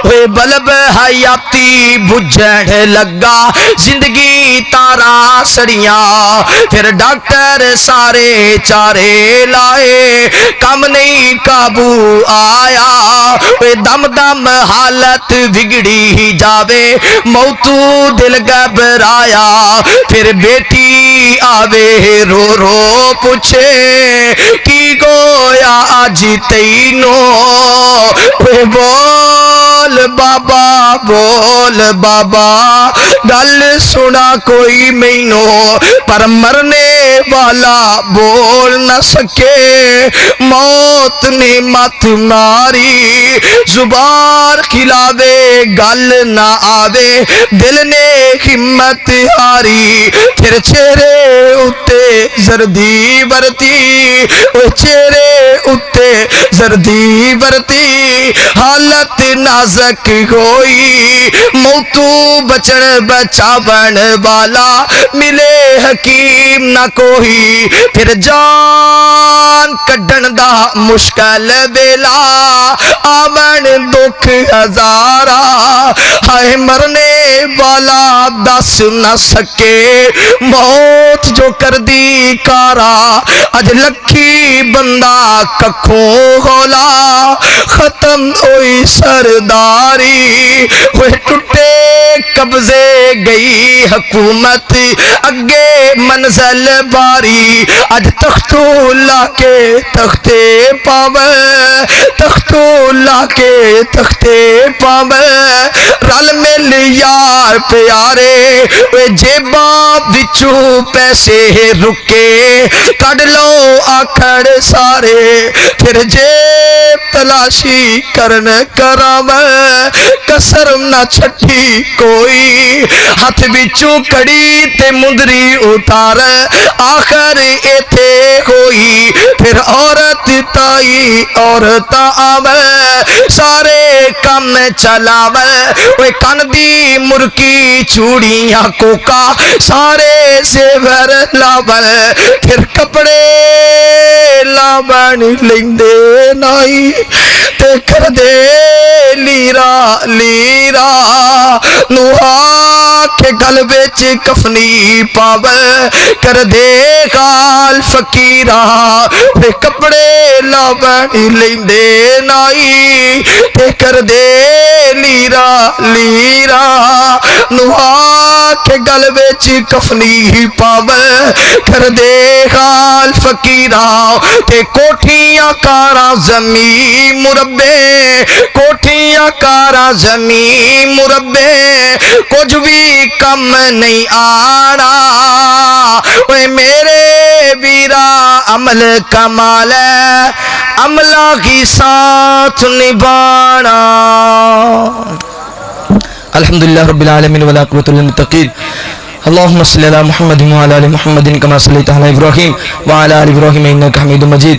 اوے بلب حیاتی بجھن لگا زندگی تارا سڑیاں پھر ڈاکٹر سارے چارے لائے کم نہیں قابو آیا اوے دم دم حالت بگڑی جاوے موتو دل گھبرایا پھر بیٹی آوے رو رو پوچھے کی گویا آج تینو اوے بول بابا گل سنا کوئی مینو پر مرنے والا بول نہ سکے موت نے مت ماری زبان کھلاوے گل نہ آوے دل نے ہمت ہاری پھر چہرے اتے زردی برتی او چہرے اتے زردی برتی حالت نازک ہوئی موتو بچن بچاون والا ملے حکیم نہ کوئی پھر جان کڈن دا مشکل بیلا آمن دکھ ہزارا ہائے مرنے والا دس نہ سکے موت جو کر دی کارا اج لکھی بندہ ککھوں ہولا ختم ہوئی سرداری ہوئے ٹوٹے قبضے گئی حکومت اگے منزل باری اج تختو لا کے تختے پاوے تختو لا کے تختے پاوے رل مل یار پیارے وے جیباں وچوں پیسے رکے کڈ لو آکھڑ سارے پھر جیب تلاشی کرن کراوے کسر نہ چھٹی کوئی ہاتھ وچوں کڑی تے مندری اتار آخر ایتھے ہوئی پھر عورت تائی عورت آوے سارے کام چلاوے اوے کن دی مرکی چوڑیاں کوکا سارے زیور لاوے پھر کپڑے لاون لیندے نائی تے کر دے لیرا لیرا نوہا کے گل وچ کفنی پاوے کر دے غال فقیرا تے کپڑے لاون لیندے نائی تے کر دے لیرا لیرا نوہا کے گل وچ کفنی پاوے کر دے غال فقیرا تے کوٹھیاں کاراں زمین مربے کوٹھیاں کاراں زمین مربے کچھ بھی کم نہیں آنا اوے میرے ویرا عمل کمال ہے عملہ کی ساتھ نبھانا. الحمدللہ رب العالمین والعاقبۃ للمتقین. اللهم صل على محمد وعلى ال محمد كما صليت على ابراهيم وعلى ال ابراهيم انك حميد مجيد.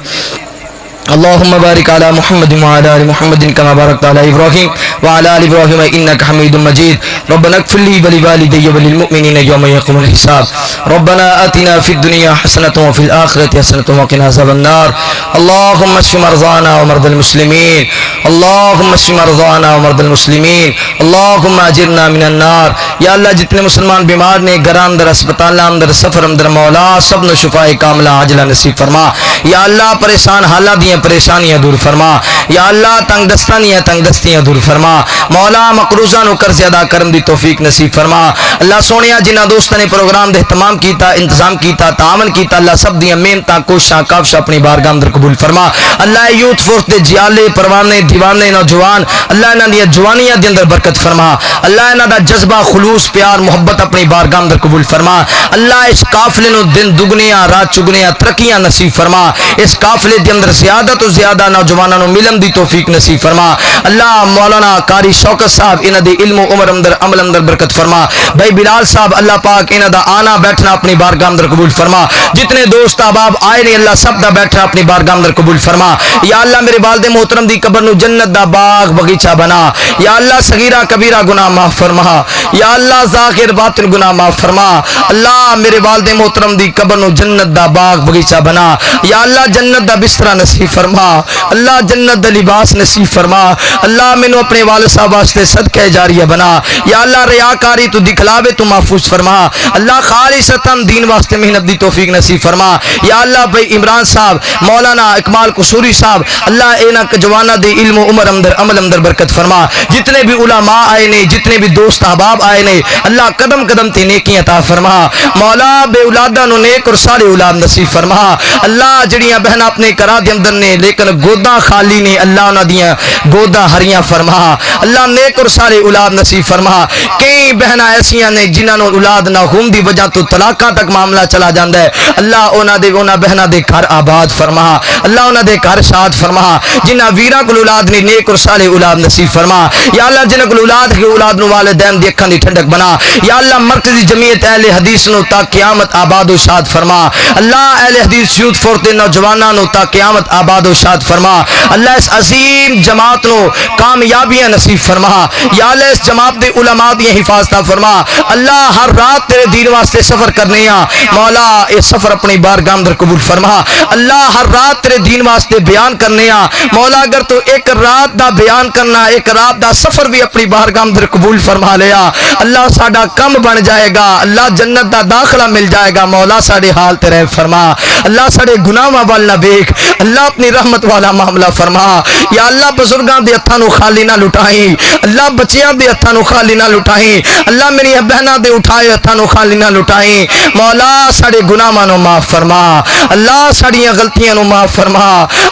اللهم بارك على محمد وعلى ال محمد كما باركت على ابراهيم وعلى ال ابراهيم انك حميد مجيد ربنا اغفر لي ولوالدي وللمؤمنين يوم يقوم الحساب ربنا آتنا في الدنيا حسنة وفي الآخرة حسنة وقنا عذاب النار اللهم اشف مرضانا ومرضى المسلمين اللهم اشف مرضانا ومرضى المسلمين اللهم اجرنا من النار یا اللہ جتنے مسلمان بیمار نے گھراں اندر اسپتالاں اندر سفر اندر مولا سب نو شفاء کاملہ عاجلہ نصیب فرما یا اللہ پریشان حالات دیاں پریشانیاں دور فرما یا اللہ تنگ دستانیاں تنگ دستیاں دور فرما مولا مقروضاں نو قرض ادا کرن دی توفیق نصیب فرما اللہ سونیا جنہاں دوستاں نے پروگرام دے اہتمام کیتا انتظام کیتا تعاون کیتا اللہ سب دیاں محنتاں کوششاں کاوشاں اپنی بارگاہ اندر قبول فرما اللہ یوتھ فورس دے جیالے پروانے دیوانے نوجوان اللہ انہاں دی جوانیاں دے اندر برکت فرما اللہ انہاں دا جذبہ خلوص پیار محبت اپنی بارگاہ اندر قبول فرما اللہ اس قافلے نو دن دگنیاں رات چگنیاں ترقیاں نصیب فرما اس قافلے دے اندر زیادہ تو زیادہ نوجواناں نو ملن دی توفیق نصیب فرما اللہ مولانا قاری شوکت صاحب انہاں دے علم و عمر اندر عمل اندر برکت فرما بھائی بلال صاحب اللہ پاک انہاں دا آنا بیٹھنا اپنی بارگاہ اندر قبول فرما جتنے دوست احباب آئے نے اللہ سب دا بیٹھنا اپنی بارگاہ اندر قبول فرما یا اللہ میرے والد محترم دی قبر نو جنت دا باغ بغیچہ بنا یا اللہ صغیرہ کبیرہ گناہ معاف فرما یا اللہ ظاہر باطن گناہ معاف فرما اللہ میرے والد محترم دی قبر نو جنت دا باغ بغیچہ بنا یا اللہ جنت دا بستر نصیب فرما اللہ جنت دا لباس نصیب فرما اللہ مینوں اپنے والد صاحب واسطے صدقہ جاریہ بنا یا اللہ ریاکاری تو دکھلاوے تو محفوظ فرما اللہ خالصتاً دین واسطے محنت دی توفیق نصیب فرما یا اللہ بھائی عمران صاحب مولانا اکمال قصوری صاحب اللہ اینا جوانا دے علم و عمر اندر عمل اندر برکت فرما جتنے بھی علماء آئے نے جتنے بھی دوست احباب آئے نے اللہ قدم قدم تے نیکی عطا فرما مولا بے اولاداں نو نیک اور سارے اولاد نصیب فرما اللہ جڑیاں بہناں اپنے گھراں دے اندر نے لیکن گوداں خالی نے اللہ انہاں دیاں گوداں ہریاں فرما اللہ نیک اور سارے اولاد نصیب فرما کئی بہناں ایسیاں نے جنہاں نو اولاد نہ ہون دی وجہ تو طلاقاں تک معاملہ چلا جاندا ہے اللہ انہاں بہناں دے گھر آباد فرما اللہ انہاں دے گھر شاد فرما جنہاں ویراں کول اولاد نے نیک اور صالح اولاد نصیب فرما یا اللہ جنہاں کول اولاد کے اولاد نو والدین دی اکھاں دی ٹھنڈک بنا یا اللہ مرکزی جمعیت اہل حدیث نو تا قیامت آباد و شاد فرما اللہ اہل حدیث یوتھ فورس دے نوجواناں نو تا قیامت آباد و شاد فرما اللہ اس عظیم جماعت نو کامیابیاں نصیب فرما یا اللہ اس جماعت دے علماء دی حفاظت فرما اللہ ہر رات تیرے دین واسطے سفر کرنے ہاں مولا اے سفر اپنی بارگاہ اندر قبول فرما اللہ ہر رات تیرے دین واسطے بیان کرنے ہاں مولا اگر تو ایک رات دا بیان کرنا ایک رات دا سفر بھی اپنی بارگاہ اندر قبول فرما لیا اللہ ساڈا کم بن جائے گا اللہ جنت دا داخلہ مل جائے گا مولا ساڈے حال تے رہ فرما اللہ ساڈے گناہاں وال نہ دیکھ اللہ اپنی رحمت والا معاملہ فرما یا اللہ بزرگاں دے ہتھاں نو خالی نہ لٹائیں اللہ بچیاں دے ہتھاں نو خالی نہ لٹائیں اللہ میری بہناں دے اٹھائے ہتھاں نو خالی نہ لٹائیں مولا ساڈے گناہاں نو معاف فرما اللہ ساڈیاں غلطیاں نو معاف فرما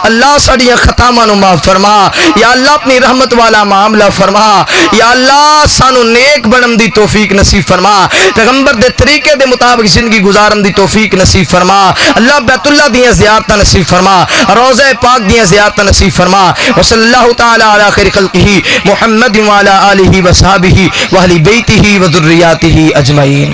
اللہ ساڈیاں خطاواں نو معاف فرما یا اللہ اپنی رحمت والا معاملہ فرما یا اللہ سانو نیک بنن دی توفیق نصیب فرما پیغمبر دے طریقے دے مطابق زندگی گزارن دی توفیق نصیب فرما اللہ بیت اللہ دیاں زیارتاں نصیب فرما روضہ پاک دیاں زیارتاں نصیب فرما وصلی اللہ تعالی علی خیر خلقہ محمد وعلی آلہ وصحبہ واہل بیتہ وذریاتہ اجمعین.